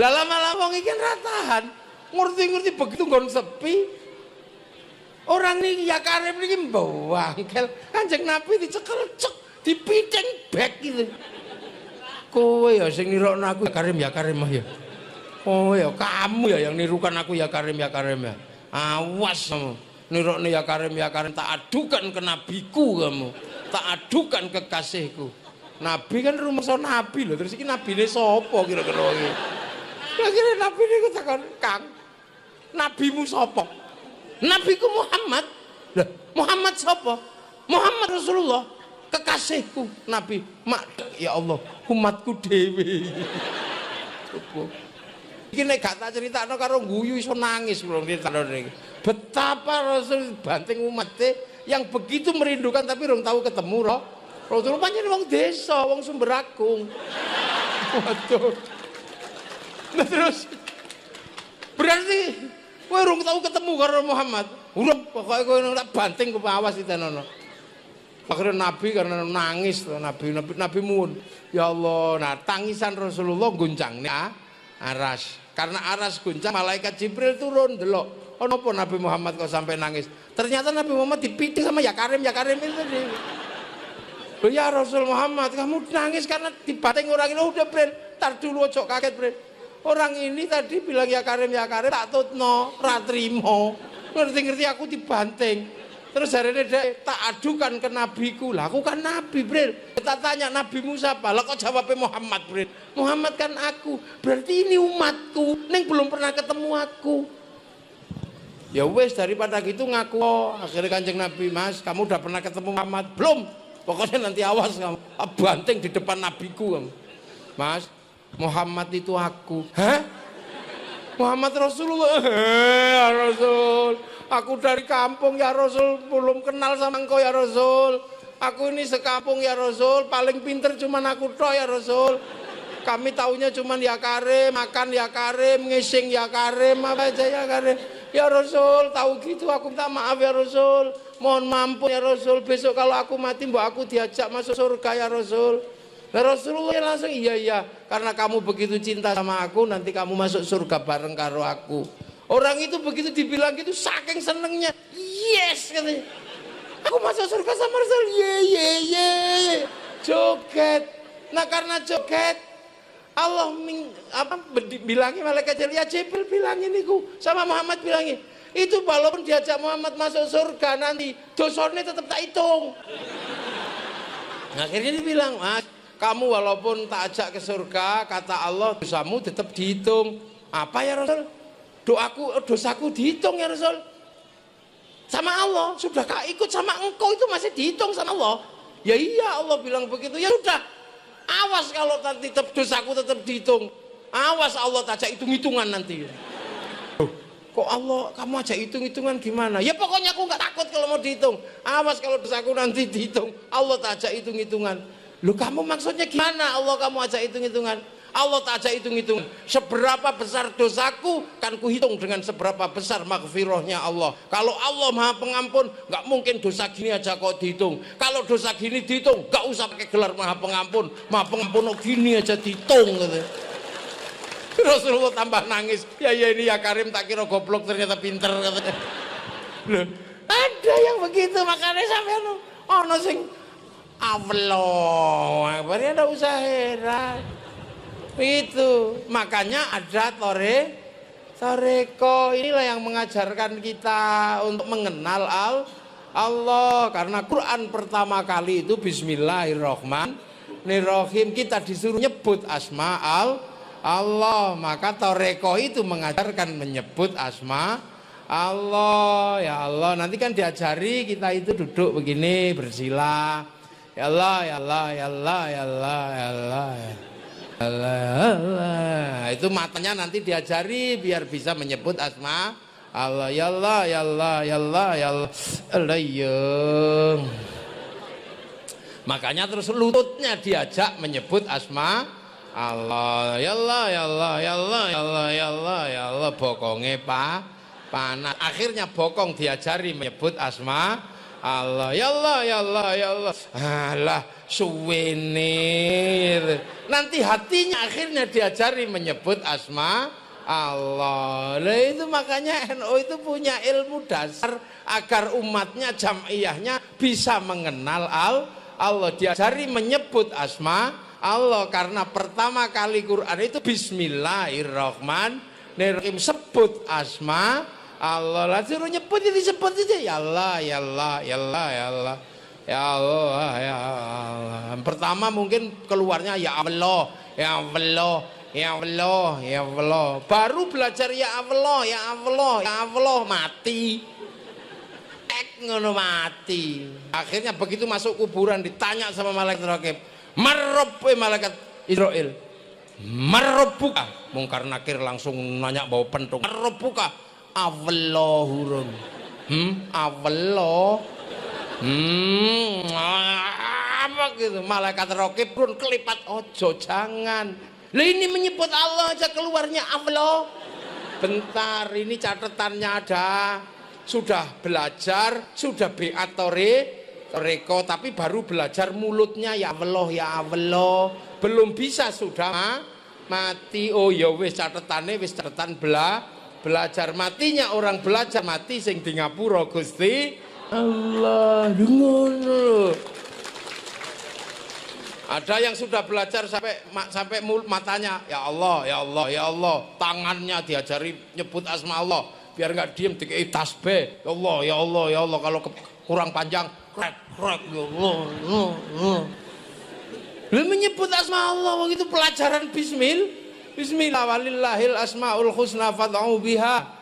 Lah lama-lama iki kan tahan. Ngerti-ngerti begitu nggon sepi. Orang niki ya Karim niki mbawangkel. Kanjeng Nabi dicekel cek, dipithing bek gitu. Kowe ya sing nirokno aku ya Karim, ya Karim ya. Oh ya kamu ya yang nirukan aku ya Karim, ya Karim ya. Awas kamu nirokne ya Karim, ya Karim, tak adukan ke nabiku kamu, tak adukan ke kasihku. Nabi kan rumangsa nabi loh, terus iki nabine sapa kira-kira iki? Kira-kira nabi niku takon, "Kang, nabimu sapa?" Nabiku Muhammad. Lah, Muhammad sapa? Muhammad Rasulullah, kekasihku Nabi. Ya Allah, umatku dhewe. Iki nek gak tak critakno karo guyu iso nangis kula critakno niki. Betapa Rasul banting umate yang begitu merindukan tapi rong tahu ketemu Rasul pancen wong desa, wong Sumberagung. Waduh. Nah terus berarti kowe rong tahu ketemu karo Muhammad. Urung pokoke kowe tak banting ke awas ditenono. Akhirnya Nabi karena nangis Nabi muun. Ya Allah, nah tangisan Rasulullah guncang aras. Karena aras guncang, malaikat Jibril turun delok. Oh nopo Nabi Muhammad kok sampai nangis? Ternyata Nabi Muhammad dipiting sama ya Karim itu tadi. Loh ya Rasul Muhammad, kamu nangis karena dibating orang ini. Udah Bre, tar dulu ojo kaget Bre. Orang ini tadi bilang ya Karim, tak tutno, ra trimo. Ngerti-ngerti aku dibanting. Terus jarene dhek, tak adukan ke nabiku. Lah aku kan nabi, Bril. Kita tanya nabimu siapa? Lah kok jawabnya Muhammad, Bril? Muhammad kan aku. Berarti ini umatku. Neng belum pernah ketemu aku. Ya wes, daripada gitu ngaku. Oh, akhirnya Kanjeng Nabi, Mas, kamu udah pernah ketemu Muhammad? Belum. Pokoknya nanti awas kamu. Banting di depan nabiku kamu. Mas, Muhammad itu aku. Hah? Muhammad Rasulullah. Ya Rasul, aku dari kampung ya Rasul, belum kenal sama engkau ya Rasul. Aku ini sekampung ya Rasul, paling pinter cuman aku toh ya Rasul. Kami taunya cuman ya karim, makan ya karim, ngising ya karim, apa aja ya karim. Ya Rasul, tahu gitu aku minta maaf ya Rasul. Mohon mampun ya Rasul, besok kalau aku mati mbak aku diajak masuk surga ya Rasul. Nah, Rasulullah langsung iya, karena kamu begitu cinta sama aku, nanti kamu masuk surga bareng karo aku. Orang itu begitu dibilang gitu saking senengnya, yes katanya, aku masuk surga sama Rasul, ye, joget. Nah karena joget, Allah bilangin malaikat ya Jibril bilangin itu sama Muhammad bilangin, itu walaupun diajak Muhammad masuk surga nanti dosanya tetap tak hitung. Nah, akhirnya dia bilang, Mas, kamu walaupun tak ajak ke surga, kata Allah, dosamu tetap dihitung. Apa ya Rasul? Dosaku dihitung ya Rasul. Sama Allah, sudah kak ikut sama engkau itu masih dihitung sama Allah. Ya iya, Allah bilang begitu. Ya sudah, awas kalau tetap dosaku tetap dihitung. Awas Allah tak ajak hitung-hitungan nanti. Kok Allah kamu ajak hitung-hitungan gimana? Ya pokoknya aku nggak takut kalau mau dihitung. Awas kalau dosaku nanti dihitung. Allah tak ajak hitung-hitungan. Loh kamu maksudnya gimana Allah kamu ajak hitung-hitungan? Allah tak ajak hitung-hitungan. Seberapa besar dosaku kan kuhitung dengan seberapa besar maghfirahnya Allah. Kalau Allah Maha Pengampun, nggak mungkin dosa gini aja kok dihitung. Kalau dosa gini dihitung, nggak usah pakai gelar Maha Pengampun. Maha Pengampun oh gini aja dihitung gitu. Rasulullah tambah nangis. Ya ini ya Karim tak kira goblok ternyata pinter katanya. Loh, ada yang begitu makanya sampai ono sing Allah, berarti ada usah heran. Itu makanya ada toreko. Inilah yang mengajarkan kita untuk mengenal Allah. Karena Quran pertama kali itu Bismillahirrohmanirrohim. Kita disuruh nyebut asma Allah. Maka toreko itu mengajarkan menyebut asma Allah. Ya Allah, nanti kan diajari kita itu duduk begini bersila. Ya Allah, ya Allah, ya Allah, ya Allah, ya Allah, ya Allah, ya Allah. Itu matanya nanti diajari biar bisa menyebut asma Allah. Ya Allah, ya Allah, ya Allah, ya Allah, Allah ya. Makanya terus lututnya diajak menyebut asma Allah. Ya Allah, ya Allah, ya Allah, ya Allah, ya Allah, ya Allah. Bokonge panas. Akhirnya bokong diajari menyebut asma Allah. Ya Allah, ya Allah, ya Allah. Alah suwenir. Nanti hatinya akhirnya diajari menyebut asma Allah. Nah itu makanya NU itu punya ilmu dasar agar umatnya jam'iyahnya bisa mengenal Allah. Diajari menyebut asma Allah karena pertama kali Quran itu Bismillahirrohmanirrohim, sebut asma Allah. Lah suruh nyebut itu disebut aja. Ya Allah, ya Allah, ya Allah, ya Allah, ya Allah, ya Allah. Pertama mungkin keluarnya ya Allah, ya Allah, ya Allah, ya Allah. Baru belajar ya Allah, ya Allah, ya Allah, mati. Ngono mati. Akhirnya begitu masuk kuburan ditanya sama malaikat raqib, "Marrabbu malaikat Israil? Marrabbuka?" Mungkar Nakir langsung nanya bawa pentung. "Marrabbuka?" Allahurun. Allah. Apa gitu? Malaikat raqib pun kelipat, ojo jangan. Lah ini menyebut Allah aja keluarnya Allah. Bentar, ini catatannya ada. Sudah belajar, sudah toreko, tapi baru belajar mulutnya ya Allah, ya Allah. Belum bisa sudah mati. Oh ya wis catatannya wis catatan belajar. Matinya orang belajar mati sing di ngapura Gusti Allah. Ngono. Ada yang sudah belajar sampai matanya ya Allah, ya Allah, ya Allah. Tangannya diajari nyebut asma Allah biar nggak diem dikei tasbih. Ya Allah, ya Allah, ya Allah. Kalau kurang panjang, krek, ya Allah. Lu menyebut asma Allah, itu pelajaran Bismillah walillahil asmaul husna fad'u biha.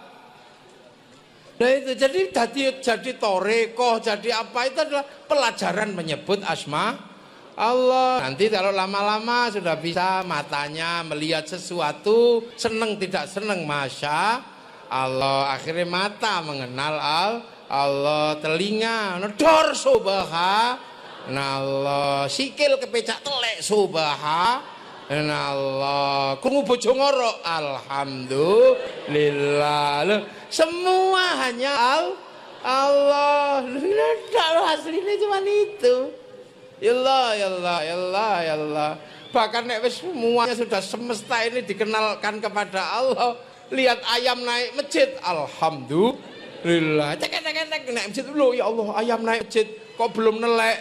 Nah itu jadi toreko, jadi apa itu adalah pelajaran menyebut asma Allah. Nanti kalau lama-lama sudah bisa matanya melihat sesuatu, seneng tidak seneng, masya Allah. Akhirnya mata mengenal Allah, telinga nedor subhanallah, sikil kepecak telek subhanallah, krungu bojo ngorok alhamdulillah. Semua hanya Allah. Tidak, aslinya cuma itu. Ya Allah. Bahkan nek wis semuanya sudah semesta ini dikenalkan kepada Allah. Lihat ayam naik masjid, alhamdulillah. Cek naik masjid dulu, ya Allah, ayam naik masjid kok belum nelek.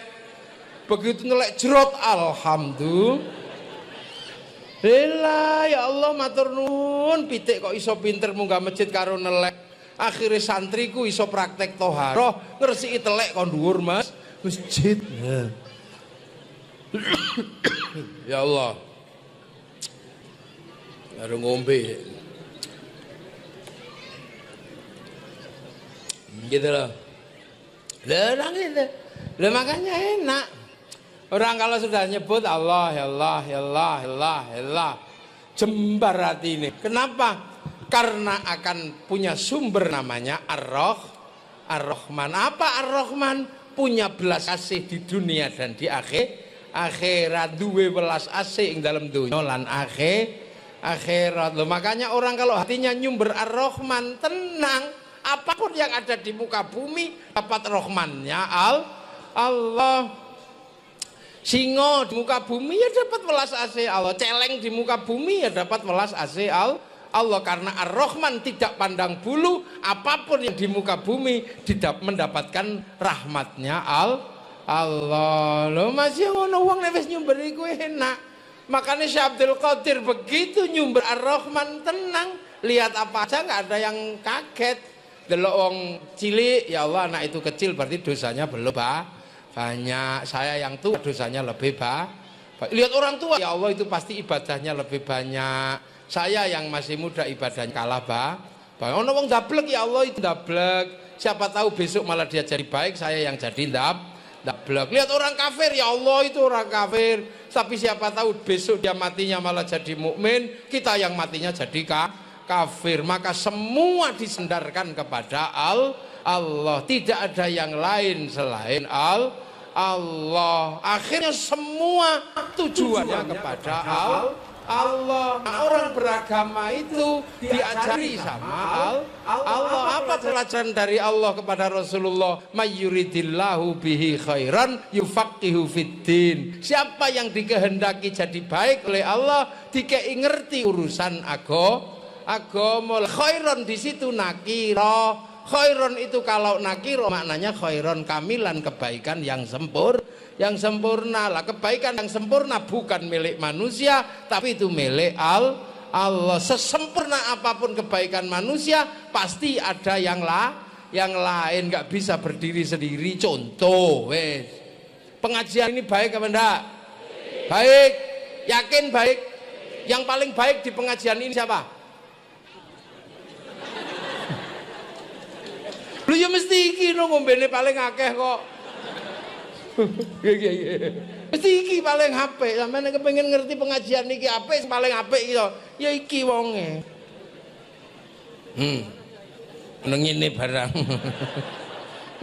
Begitu nelek jerot, alhamdulillah. Ya Allah, matur nuwun, pitik kok iso pinter munggah masjid karo nelek. Akhirnya santriku iso praktek toharoh, ngresiki telek kon dhuwur masjid. Ya Allah, harus ngombe gitu loh. Lah gitu. Lah makanya enak. Orang kalau sudah nyebut Allah, ya Allah, ya Allah, ya Allah, ya Allah, jembar hati ini. Kenapa? Karena akan punya sumber namanya Ar-Rahman. Apa Ar-Rahman? Punya belas kasih di dunia dan di akhirat, duwe welas asih ing dalam dunia lan akhirat. Loh, makanya orang kalau hatinya nyumber Ar-Rahman, tenang, apapun yang ada di muka bumi dapat rahmannya Allah. Singo di muka bumi ya dapat welas asih Allah, celeng di muka bumi ya dapat welas asih Allah. Karena Ar-Rahman tidak pandang bulu, apapun yang di muka bumi tidak mendapatkan rahmatnya Allah. Loh masih ngono wong nek wis nyumber iku enak. Makanya Syekh Abdul Qadir begitu nyumber Ar-Rahman tenang, lihat apa aja nggak ada yang kaget. Delok wong cilik, ya Allah anak itu kecil berarti dosanya belum banyak. Saya yang tua dosanya lebih banyak. Lihat orang tua, ya Allah itu pasti ibadahnya lebih banyak. Saya yang masih muda ibadahnya kalah banyak. Ono wong dablek, ya Allah itu dablek. Siapa tahu besok malah dia jadi baik, saya yang jadi dablek. Lihat orang kafir, ya Allah itu orang kafir. Tapi siapa tahu besok dia matinya malah jadi mukmin, kita yang matinya jadi kafir. Maka semua disendarkan kepada Allah. Tidak ada yang lain selain Allah. Akhirnya semua tujuannya kepada Allah. Nah, orang beragama itu diajari sama Allah. Apa pelajaran dari Allah kepada Rasulullah? Mayyuridillahu bihi khairan yufaqihu fiddin. Siapa yang dikehendaki jadi baik oleh Allah, dikei ngerti urusan agama. Khairan di situ nakira. Khairon itu kalau nakiro maknanya khairon kamilan, kebaikan yang sempurna lah. Kebaikan yang sempurna bukan milik manusia, tapi itu milik Allah. Sesempurna apapun kebaikan manusia pasti ada yang lain, nggak bisa berdiri sendiri. Contoh, pengajian ini baik apa enggak? Baik. Yakin baik? Yang paling baik di pengajian ini siapa? Lu ya mesti iki no ngombene paling akeh kok. Mesti iki paling apik. Sampeyan kepengin ngerti pengajian iki apik, paling apik iki ya iki wonge. Nang ngene barang.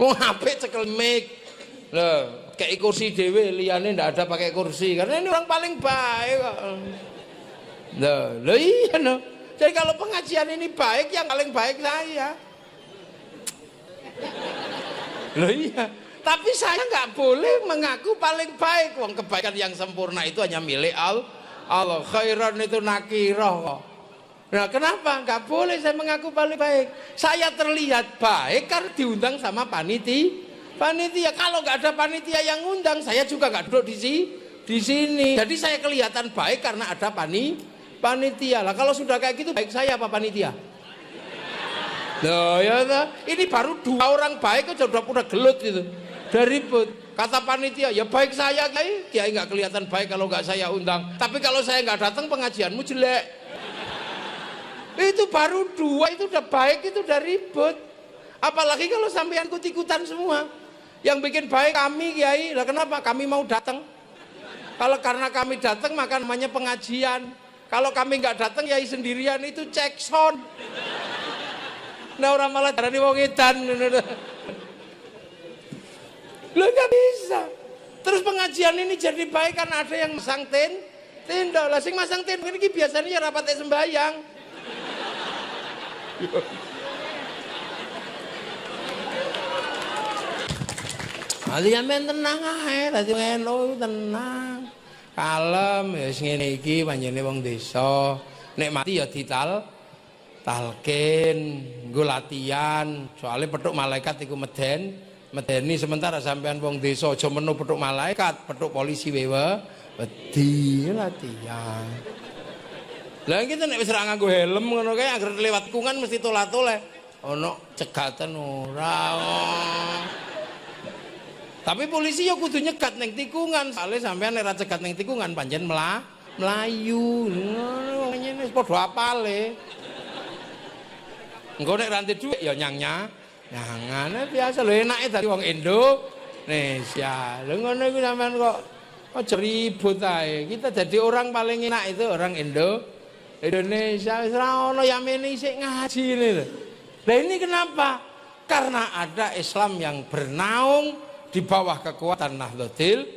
Wong apik cekel mic. Lho, kayak kursi dhewe liyane ndak ada pakai kursi karena ini orang paling baik kok. Lho iya no. Jadi kalau pengajian ini baik, yang paling baik saya. Loh iya, tapi saya nggak boleh mengaku paling baik. Wong kebaikan yang sempurna itu hanya milik Allah. Khairan itu nakirah kok. Nah kenapa nggak boleh saya mengaku paling baik? Saya terlihat baik karena diundang sama panitia. Kalau nggak ada panitia yang undang, saya juga nggak duduk di sini. Jadi saya kelihatan baik karena ada panitia lah. Kalau sudah kayak gitu, baik saya apa panitia? Loh ya toh, ini baru 2 orang baik aja udah gelut itu. Udah ribut. Kata panitia, ya baik saya Kiai. Kiai nggak kelihatan baik kalau nggak saya undang. Tapi kalau saya nggak datang pengajianmu jelek. Itu baru 2 itu udah baik, itu udah ribut. Apalagi kalau sampean ikut-ikutan semua. Yang bikin baik kami Kiai. Lah kenapa? Kami mau datang. Kalau karena kami datang maka namanya pengajian. Kalau kami nggak datang Kiai sendirian itu cek sound. Nah orang malah darani wong edan. Lo nggak bisa. Terus pengajian ini jadi baik kan ada yang masang tenda. Lah sing masang tenda ini biasanya rapat sembahyang. Ali sampean tenang ae, dadi ngeno tenang. Kalem wis ngene iki panjene wong desa. Nek mati ya talkin, nggo latihan. Soale petuk malaikat iku medeni sementara sampean wong desa aja menu petuk malaikat, petuk polisi wewe wedi latihan. Lah kita nek wis ra nganggo helm ngono kae anggere lewat tikungan mesti tolat-toleh. Ono cegatan ora. Tapi polisi ya kudu nyegat ning tikungan. Soale sampean nek ra cegat ning tikungan pancen mlayu. Ngono ngene wis padha apale. Engko nek ranti dhuwit ya nyangane biasa lho enake dadi wong Indonesia. Lho ngono iku sampean kok aja ribut ae. Kita jadi orang paling enak itu orang Indonesia. Wis ora ono yamene isih ngaji ini lho. Lah ini kenapa? Karena ada Islam yang bernaung di bawah kekuatan Nahdlatul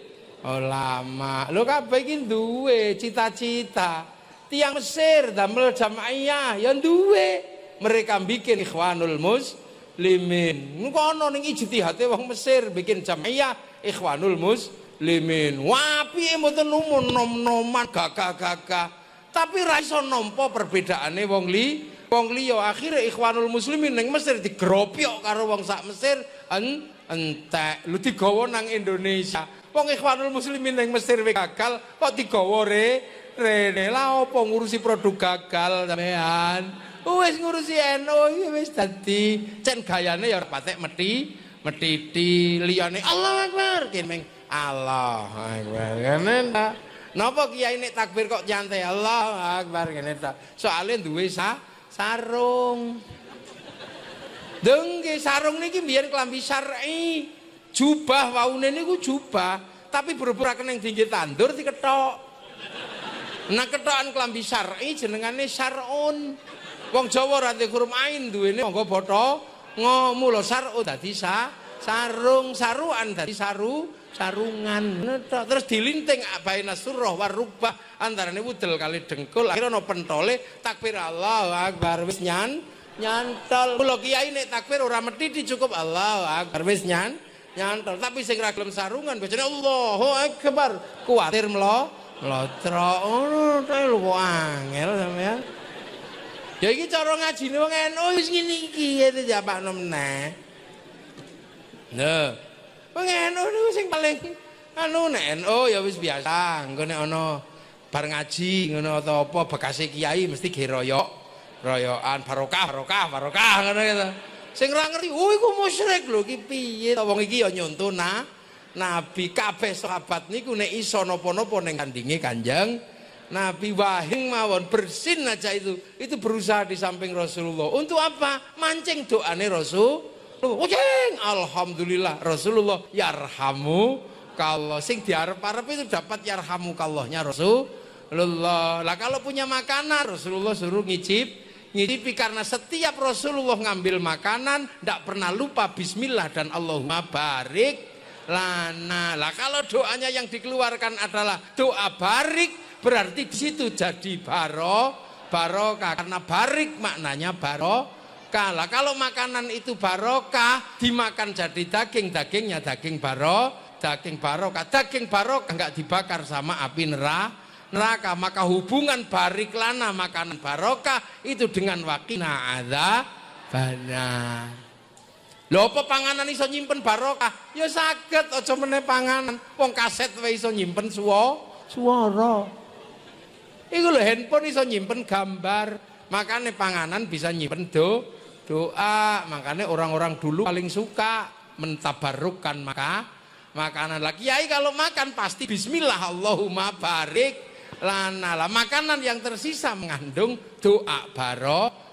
Ulama. Lho kabeh iki duwe cita-cita. Tiang Mesir damel jamaiyah ya duwe. Mereka bikin Ikhwanul Muslimin. Engko ana ning ijtihate wong Mesir bikin jamaiyah Ikhwanul Muslimin. Wah, piye mboten nom-noman gagah-gagah. Tapi ra iso nampa perbedaane wong liya. Akhire Ikhwanul Muslimin ning Mesir digropyok karo wong sak Mesir entek. Lu digawa nang Indonesia. Wong Ikhwanul Muslimin ning Mesir gagal kok digawa rene. Lah opo ngurusi produk gagal sampean? Wis ngurusi NU iki wis dadi cen gayane ya patek metiti liyane Allahu Akbar kene Allah Akbar ngene ta. Napa kiai nek takbir kok nyantai Allahu Akbar kene ta. Soale duwe sarung. Dengge sarung niki biyen klambi syar'i. Jubah waune niku jubah, tapi berhubung kena tinggi tandur diketok. Nah ketokan klambi syar'i jenengane syar'un. Wong Jawa ranti huruf ain duwene monggo botho ngomulo sar'u dadi sarung, saruan dadi sarungan. Terus dilinting baina surah warubah antarane wudel kali dengkul akhirnya ana pentole takbir Allahu Akbar wis nyantol. Kula kiai nek takbir ora methiti cukup Allahu Akbar wis nyantol. Tapi sing ra gelem sarungan bacane Allahu Akbar kuwatir mlotro ngono ta lho kok angel sampean. Ya iki cara ngajine wong NU wis ngene iki ya dijapakno meneh. Nah, wong NU niku sing paling nek NU ya wis biasa, engko nek ana bar ngaji ngono atau apa bekase kiai mesti royokan barokah ngono gitu. Sing ora ngerti, "Oh iku musyrik lho iki piye to wong iki ya nyontoh Nabi kabeh sahabat niku nek iso napa-napa ning kandinge Kanjeng Nabi wahing mawon bersin aja itu berusaha di samping Rasulullah. Untuk apa? Mancing doane Rasulullah. Alhamdulillah Rasulullah yarhamu kalau sing diarep-arep itu dapat yarhamu kallahnya Rasulullah. Lah kalau punya makanan Rasulullah suruh ngicipi karena setiap Rasulullah ngambil makanan ndak pernah lupa bismillah dan Allahumma barik lana. Lah kalau doanya yang dikeluarkan adalah doa barik berarti di situ jadi barokah karena barik maknanya barokah. Lah kalau makanan itu barokah dimakan jadi dagingnya daging barokah. Daging barokah enggak dibakar sama api neraka. Maka hubungan barik lana makanan barokah itu dengan wakina adzabana. Lho apa panganan iso nyimpen barokah? Ya saged aja meneh panganan. Wong kaset wae iso nyimpen swara. Iku lho handphone iso nyimpen gambar. Makanya panganan bisa nyimpen doa. Makanya orang-orang dulu paling suka mentabarukkan makanan. Lah kiai kalau makan pasti bismillah Allahumma barik lana. Lah makanan yang tersisa mengandung doa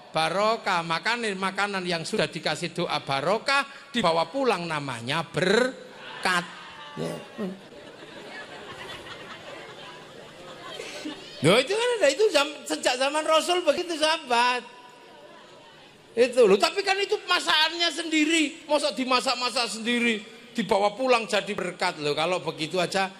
barokah. Makanan yang sudah dikasih doa barokah dibawa pulang namanya berkat. Loh itu kan ada, itu sejak zaman Rasul begitu sahabat. Itu loh, tapi kan itu masakannya sendiri, masa dimasak-masak sendiri, dibawa pulang jadi berkat loh. Kalau begitu aja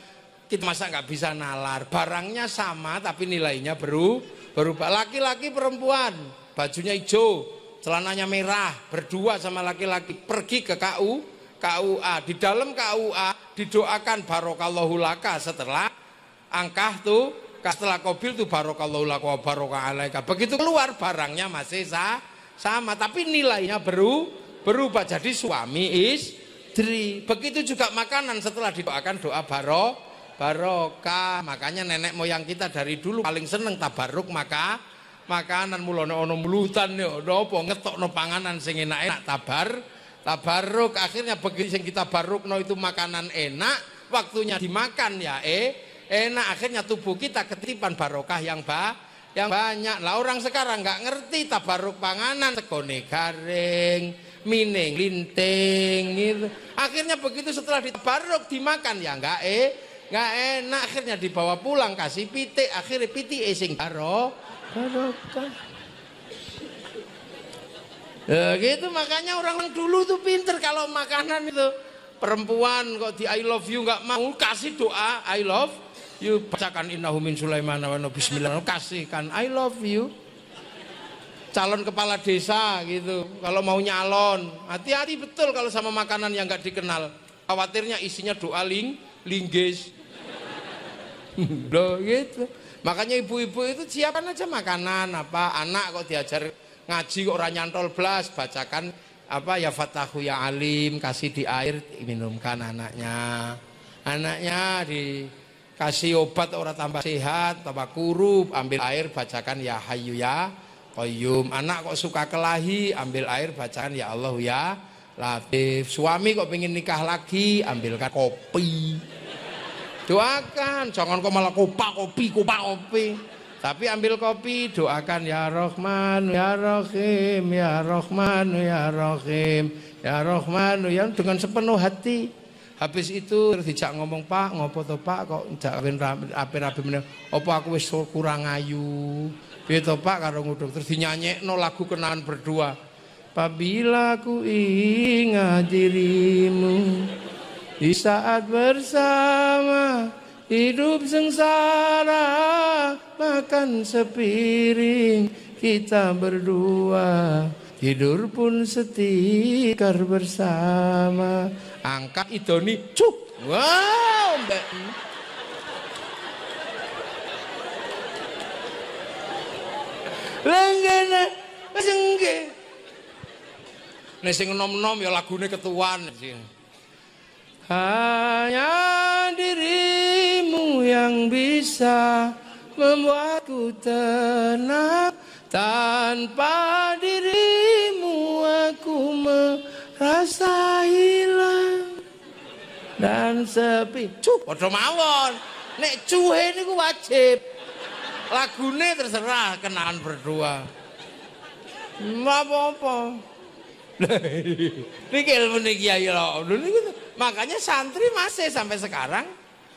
kita masa nggak bisa nalar. Barangnya sama tapi nilainya berubah. Laki-laki perempuan, bajunya hijau, celananya merah, berdua sama laki-laki pergi ke KUA. Di dalam KUA didoakan barokallahu laka setelah angkah tuh. Setelah kobil tuh barokallahu laka wa barokah alaika. Begitu keluar barangnya masih sama tapi nilainya berubah jadi suami istri. Begitu juga makanan setelah didoakan doa barokah. Makanya nenek moyang kita dari dulu paling seneng tabaruk makanan. Mulane ono mulutan yo napa ngetokno panganan sing enak-enak tabaruk. Akhirnya begitu sing kita barukno itu makanan enak, waktunya dimakan ya enak, akhirnya tubuh kita ketipan barokah yang banyak. Lah orang sekarang nggak ngerti tabaruk panganan, segone garing, mining linting gitu. Akhirnya begitu setelah ditabaruk dimakan ya nggak enak, akhirnya dibawa pulang kasih pitik, akhirnya pitik sing barokah. Gitu makanya orang dulu tuh pinter kalau makanan itu. Perempuan kok di I love you nggak mau kasih doa I love you, bacakan innahu min Sulaiman wa bismillah, kasihkan I love you. Calon kepala desa gitu kalau mau nyalon hati-hati betul kalau sama makanan yang nggak dikenal, khawatirnya isinya doa linggis. Loh gitu. Makanya ibu-ibu itu siapkan aja makanan apa, anak kok diajar ngaji kok ora nyantol blas, bacakan apa ya Fatahu ya Alim, kasih di air minumkan anaknya dikasih obat orang tambah sehat, tambah kurub, ambil air bacakan ya Hayyu ya Qayyum. Anak kok suka kelahi, ambil air bacakan ya Allah ya Latif. Suami kok pengen nikah lagi, ambilkan kopi, doakan. Jangan kok malah kopi. Tapi ambil kopi, doakan ya Rahman, ya Rahim, ya Rahman, ya Rahim, ya Rahman, yang dengan sepenuh hati. Habis itu dijak ngomong, Pak, ngopo to Pak, kok jak rapi-rapi meneh. Apa aku wis kurang ayu? Piye to Pak karo ngudung? Terus dinyanyekno lagu kenangan berdua. Apabila ku ingat dirimu di saat bersama, hidup sengsara, makan sepiring, kita berdua, tidur pun setikar bersama. Angkat idoni, cuk. Wow, mbak. Lenggene, sengge. Nek sing enom-enom ya lagune ketuan sih. Hanya dirimu yang bisa membuatku tenang. Tanpa dirimu aku merasa hilang dan sepi. Padha mawon. Nek cuhe niku wajib. Lagune terserah kenangan berdua. Apa-apa. Niki ilmu niki ya makanya santri masih sampai sekarang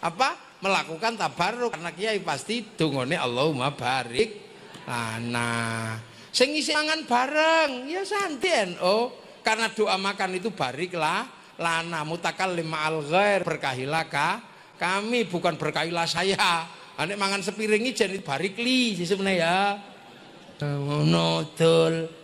apa melakukan tabarruk karena kiai pasti dungone Allahumma barik lana. Sing ngisi mangan bareng ya santri NU karena doa makan itu bariklah lana mutakallim ma'al ghair, berkahilah kami bukan berkahilah saya. Nek mangan sepiring ijen barikli sebenarnya ya. Ngono dol.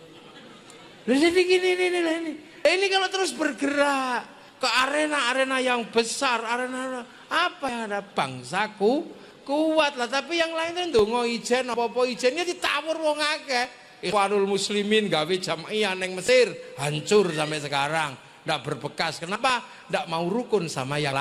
Ini kalau terus bergerak ke arena-arena yang besar, arena apa yang ada bangsaku kuat lah. Tapi yang lain itu ndonga ijen apa-apa ijennya ditawur wong akeh. Ikhwanul Muslimin gawe jamiah neng Mesir hancur sampai sekarang, ndak berbekas. Kenapa? Ndak mau rukun sama yang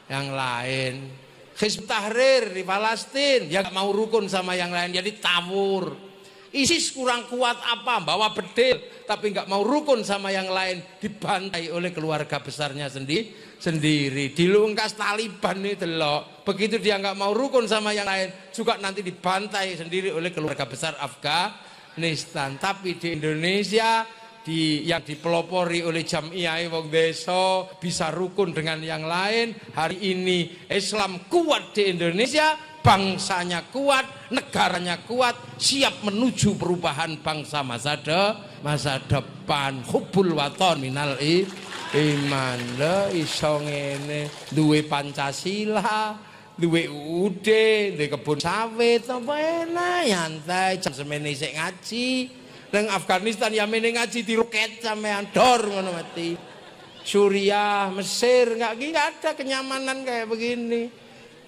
lain. Hizb Tahrir di Palestina ya nggak mau rukun sama yang lain, jadi tawur. ISIS kurang kuat apa, bawa bedil, tapi nggak mau rukun sama yang lain, dibantai oleh keluarga besarnya sendiri. Dilungkas Taliban itu loh. Begitu dia nggak mau rukun sama yang lain, juga nanti dibantai sendiri oleh keluarga besar Afghanistan. Tapi di Indonesia, yang dipelopori oleh Jamiah wong desa, bisa rukun dengan yang lain. Hari ini Islam kuat di Indonesia, bangsanya kuat, negaranya kuat, siap menuju perubahan bangsa masa depan. Hubbul waton minal iman. Lho iso ngene, duwe Pancasila, duwe UUD, duwe kebun sawit, apa enak nyantai jam semene isik ngaji. Nang Afghanistan ya mene ngaji diroket sampean dor ngono mati. Suriah, Mesir enggak ada kenyamanan kayak begini.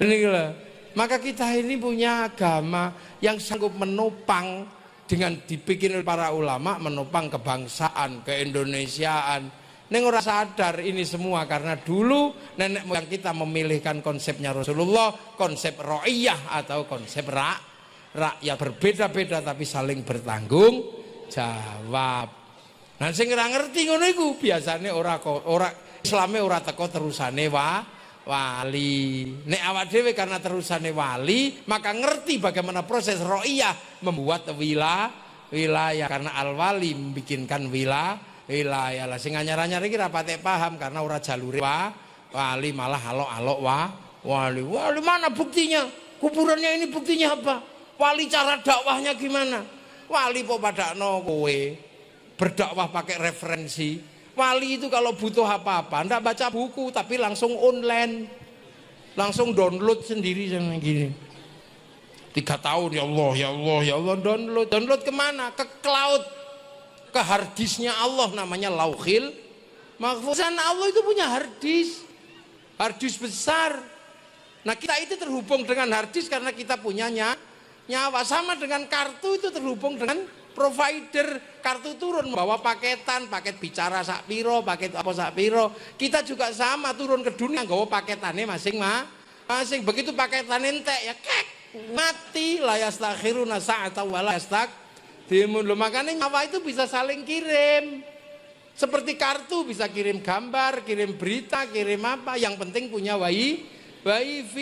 Ini loh. Maka kita ini punya agama yang sanggup menopang dengan dibikin oleh para ulama, menopang kebangsaan, keindonesiaan. Neng ora sadar ini semua karena dulu nenek moyang kita memilihkan konsepnya Rasulullah, konsep ro'iyah atau konsep rakyat berbeda-beda tapi saling bertanggung jawab. Nah sing ora ngerti ngono iku biasane ora Islame ora teko terusane wali. Nek awak dhewe karena terusane wali, maka ngerti bagaimana proses ro'iyah membuat wilayah karena al-wali membikinkan wilayah. Lah sing anyar-anyar iki ra patek paham karena ora jalure wali, malah alok-alok wali. Wali mana buktinya? Kuburannya ini buktinya apa? Wali cara dakwahnya gimana? Wali po padakno kowe berdakwah pakai referensi. Wali itu kalau butuh apa-apa ndak baca buku tapi langsung online, langsung download sendiri sama gini. 3 tahun ya Allah download kemana? Ke cloud, ke harddisknya Allah namanya Lauhil Mahfuz. Allah itu punya harddisk besar. Nah kita itu terhubung dengan harddisk karena kita punyanya nyawa. Sama dengan kartu itu terhubung dengan provider. Kartu turun membawa paketan, paket bicara sakpiro, paket apa sakpiro. Kita juga sama turun ke dunia nggawa paketannya masing-masing. Begitu paketan entek ya kek mati, la yastakhiruna sa'ata wa la yastaqdimun. Makanya nyawa itu bisa saling kirim. Seperti kartu bisa kirim gambar, kirim berita, kirim apa. Yang penting punya wifi.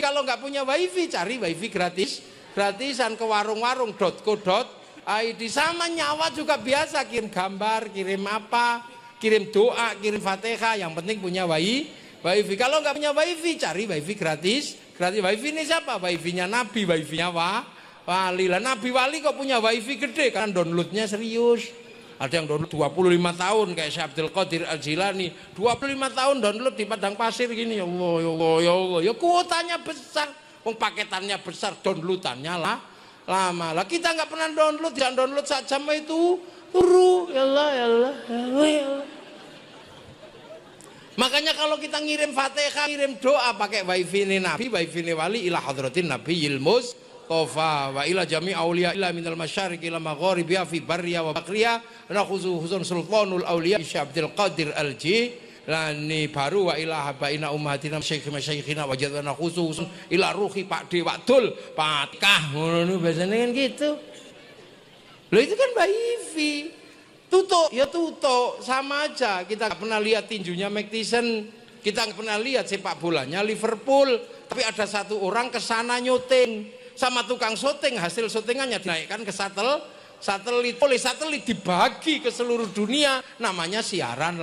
Kalau nggak punya wifi, cari wifi gratisan ke warung-warung .co.id. Sama nyawa juga biasa, kirim gambar, kirim apa, kirim doa, kirim fatihah. Yang penting punya wifi. Kalau nggak punya wifi, cari wifi gratis. Wifi ini siapa? Wifi-nya Nabi, wifi-nya wali. Lah Nabi wali kok punya wifi gede karena downloadnya serius. Ada yang download 25 tahun kayak Syekh Abdul Qadir Al-Jilani, 25 tahun download di padang pasir gini. Ya Allah. Ya kuotanya besar. Wong paketannya besar, downloadannya lama. Lah kita nggak pernah download, jangan download sak jam itu turu. Ya Allah. Makanya kalau kita ngirim Fatihah, ngirim doa pakai wifi ini Nabi, wifi ini wali ila hadratin Nabi ilmus Tofa wa ila jami auliya ila minal masyariq ila magharibi fi barriya wa bakriya nakhuzu huzun sultanul auliya Syekh Abdul Qadir Al-Jilani baru wa ila habaina ummatina syaikhina wajadana khusus ila ruhi Pak Dewadul Patkah ngono biasanya kan gitu. Loh itu kan wifi. Tutup sama aja. Kita nggak pernah lihat tinjunya Mike Tyson, kita nggak pernah lihat sepak bolanya Liverpool, tapi ada satu orang kesana nyuting sama tukang syuting, hasil syutingannya dinaikkan ke satelit. Oleh satelit dibagi ke seluruh dunia, namanya siaran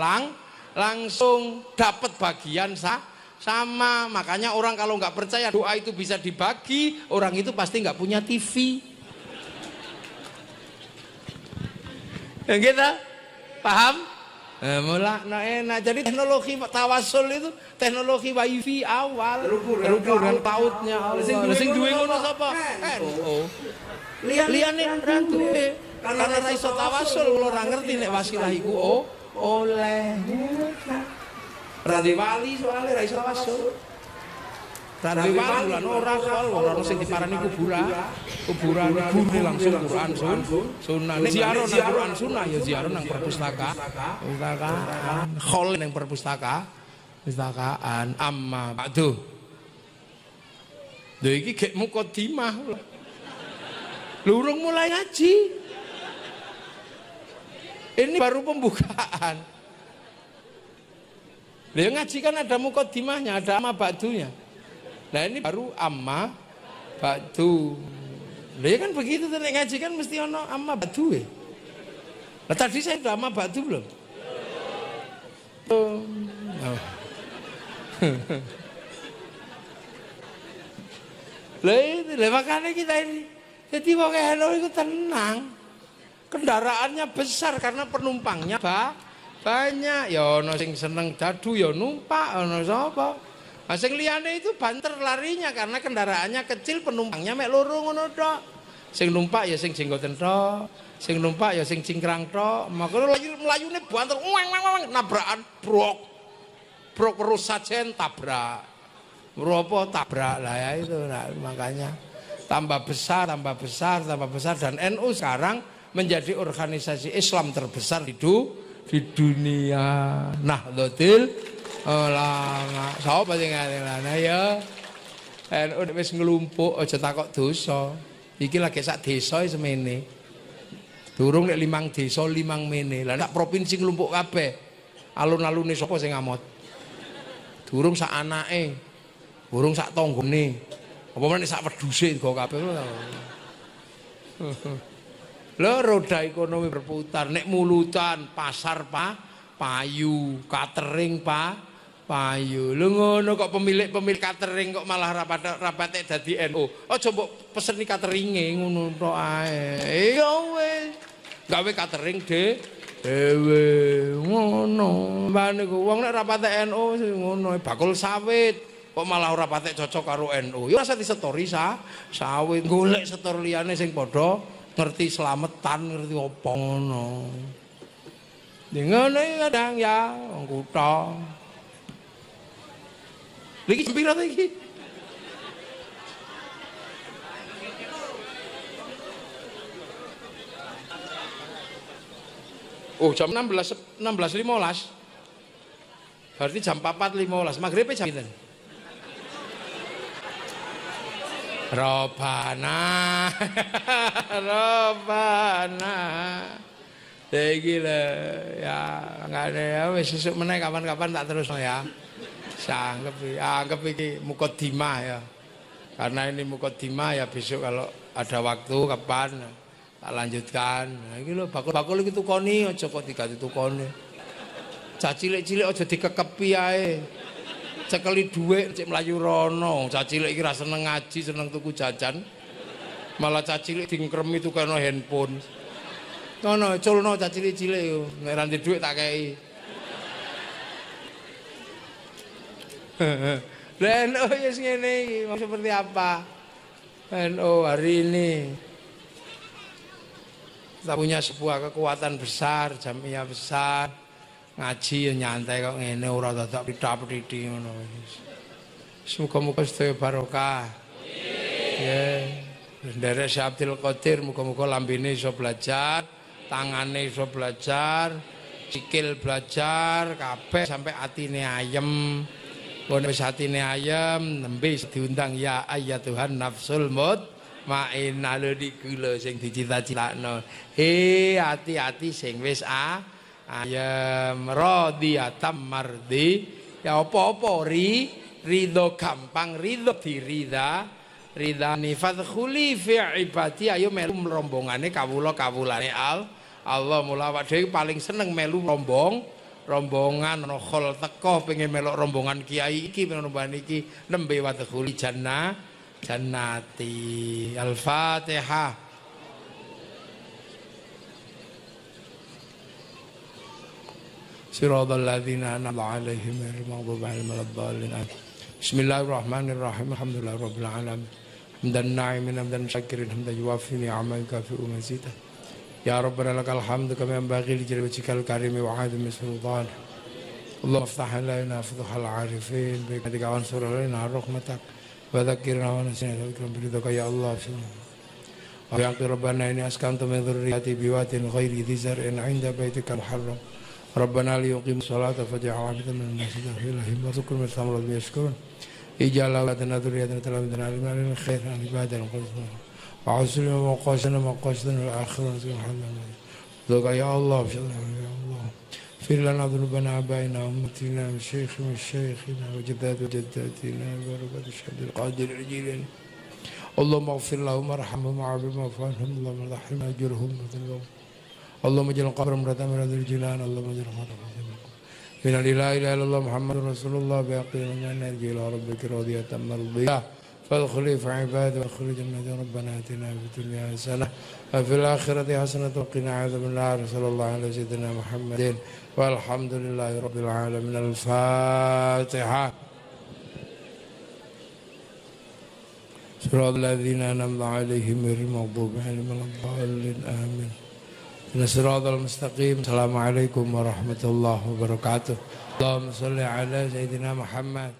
langsung, dapat bagian sama. Makanya orang kalau nggak percaya doa itu bisa dibagi, orang itu pasti nggak punya TV. Yang kita paham? Enak. Jadi teknologi tawasul itu teknologi wifi awal. Terukuran pautnya Allah. Sing duwe ngono sapa? Liyane ra duwe. Karena ra iso tawasul, kula ora ngerti nek wasilah iku oleh. Ra di wali soalnya ra iso tawasul. Ra di wali lan ora sing diparani kuburan guru langsung Quran sunnah. Ziarah nang Quran sunnah ya ziarah nang perpustakaan. Khol nang perpustakaan amma ba'du. Lho iki gek mukadimah. Lho urung mulai ngaji. Ini baru pembukaan. Dia ngaji kan ada muqaddimahnya, ada amma ba'dunya. Nah ini baru amma ba'du. Dia kan begitu, ngaji kan mesti ono amma ba'du ya. Nah tadi saya udah amma ba'du belum? Oh. Lah makanya kita ini jadi pakai hello itu tenang. Kendaraannya besar karena penumpangnya banyak. Ya ono sing seneng dadu ya numpak, ono sapa. Nah, sing liyane itu banter larinya karena kendaraannya kecil, penumpangnya mek loro ngono tok. Sing numpak ya sing jenggoten tok, sing numpak ya sing cingkrang tok. Makane mlayune banter nabrakan brok. Brok terus sajen tabrak. Apa tabrak lah ya itu. Nah, makanya tambah besar dan NU sekarang menjadi organisasi Islam terbesar di dunia. Nahdlatul Ulama. Sapa sing ngarana ya? NU wis nglumpuk aja takok dosa. Iki lagi sak desa semene. Durung nek 5 desa 5 mene. Lah nek provinsi nglumpuk kabeh. Alun-alune sapa sing ngamot? Durung sak anake. Durung sak tanggane. Apa meneh sak wedhuse go kabeh. Lho roda ekonomi berputar, nek mulutan pasar payu, catering payu. Lho ngono kok pemilik catering kok malah rapate dadi NU. Aja mbok peseni cateringe ngono tok ae. Ya wis. Gawe catering dhewe ngono. Mbane ku wong nek rapate NU ngono bakul sawit. Kok malah ora patek cocok karo NU. Ya rasa disetori sawit, golek setor liyane sing padha ngerti slametan, ngerti apa ngono. Ngono kadang ya wong kutha. Lagi pira ta iki? Oh, jam 16.15. Berarti jam 4.15. Maghribe jam pinten? Robana. Iki lho ya ngene ya wis sesuk meneh kapan-kapan tak terusno ya. Anggap iki muqaddimah ya. Karena ini muqaddimah ya besok kalau ada waktu kapan tak lanjutkan. Nah iki lho bakul-bakul iki tukoni aja kok diganti tukoni. Cah cilik-cilik aja dikekepi ae. Cekeli dhuwit cek mlayu rono. Cah cilik iki ra seneng ngaji, seneng tuku jajan. Malah cah cilik dingkremi tukano handphone. Ngono, culno cah cilik-cilik yo. Nek ra ndek dhuwit tak kei. NU ya ngene iki, mau seperti apa? NU hari ini kita punya sebuah kekuatan besar, jamiah besar. Ngaji ya nyantai kok ngene ora dadak pithah-pithih ngono. Muga-muga sedaya barokah. Nggih. Nderek Syekh Abdul Qadir muga-muga lambene iso belajar, tangane iso belajar, sikil belajar, kabeh sampai atine ayem. Wong wis atine ayem, nembe diundang ya ayyatuhan nafsul mutmainnah lho niku lho sing dicita-citakno. Hati-hati sing wis ayam radhiyatam mardi ya apa-apa ridho gampang ridho ridani fadkhuli fi ibadi ayo melu rombongane kawulane Allah mula awake dhewe paling seneng melu rombongan ana khol teko pengen melok rombongan kiai iki pengen rombongan iki nembe wadkhuli jannati al-Fatihah. صراط الذين أنعمت عليهم غير المغضوب عليهم ولا الضالين. بسم الله الرحمن الرحيم الحمد لله رب العالمين حمدا ناعما حمدا شاكرا حمدا يوافي نعمه ويكافئ مزيدا يا ربنا لك الحمد كما ينبغي لجلال وجهك الكريم وعظيم سلطانك اللهم افتح علينا فتوح العارفين بك وانصر علينا رحمتك وذكرنا ونسينا ذكرا برضاك يا الله ويا ربنا إني أسكنت من ذريتي بواد غير ذي زرع عند بيتك المحرم ربنا ليقيموا الصلاة فاجعل عبدا من الناس داخلهم وذكر من الثمرات يشكرون اجعل أولادنا ذريتنا تلامذنا علما من الخير عن عبادنا وعسرنا وقاسنا الآخرة Doa ya Allah, ya Allah. اغفر لنا ذنوبنا آبائنا وأمتنا وشيخنا وشيخنا وجدات وجداتنا بركة الشهد القادر الجيلاني اللهم اغفر لهم وارحمهم وعافهم واعف عنهم اللهم لا تحرمنا أجرهم وذنوبهم اللهم اجعل قبرهم رضا من هذا الجنان اللهم اجعل قبرهم من لا إله إلا الله محمد رسول الله بيقين من نرجو إلى ربك راضية مرضية فادخلي في عباده وادخلي جنة ربنا آتنا في الدنيا حسنة وفي الآخرة حسنة وقنا عذاب النار صلى الله على سيدنا محمد والحمد لله رب العالمين الفاتحة صراط الذين أنعمت عليهم غير المغضوب عليهم ولا الضالين آمين صراط المستقيم السلام عليكم ورحمة الله وبركاته اللهم صل على سيدنا محمد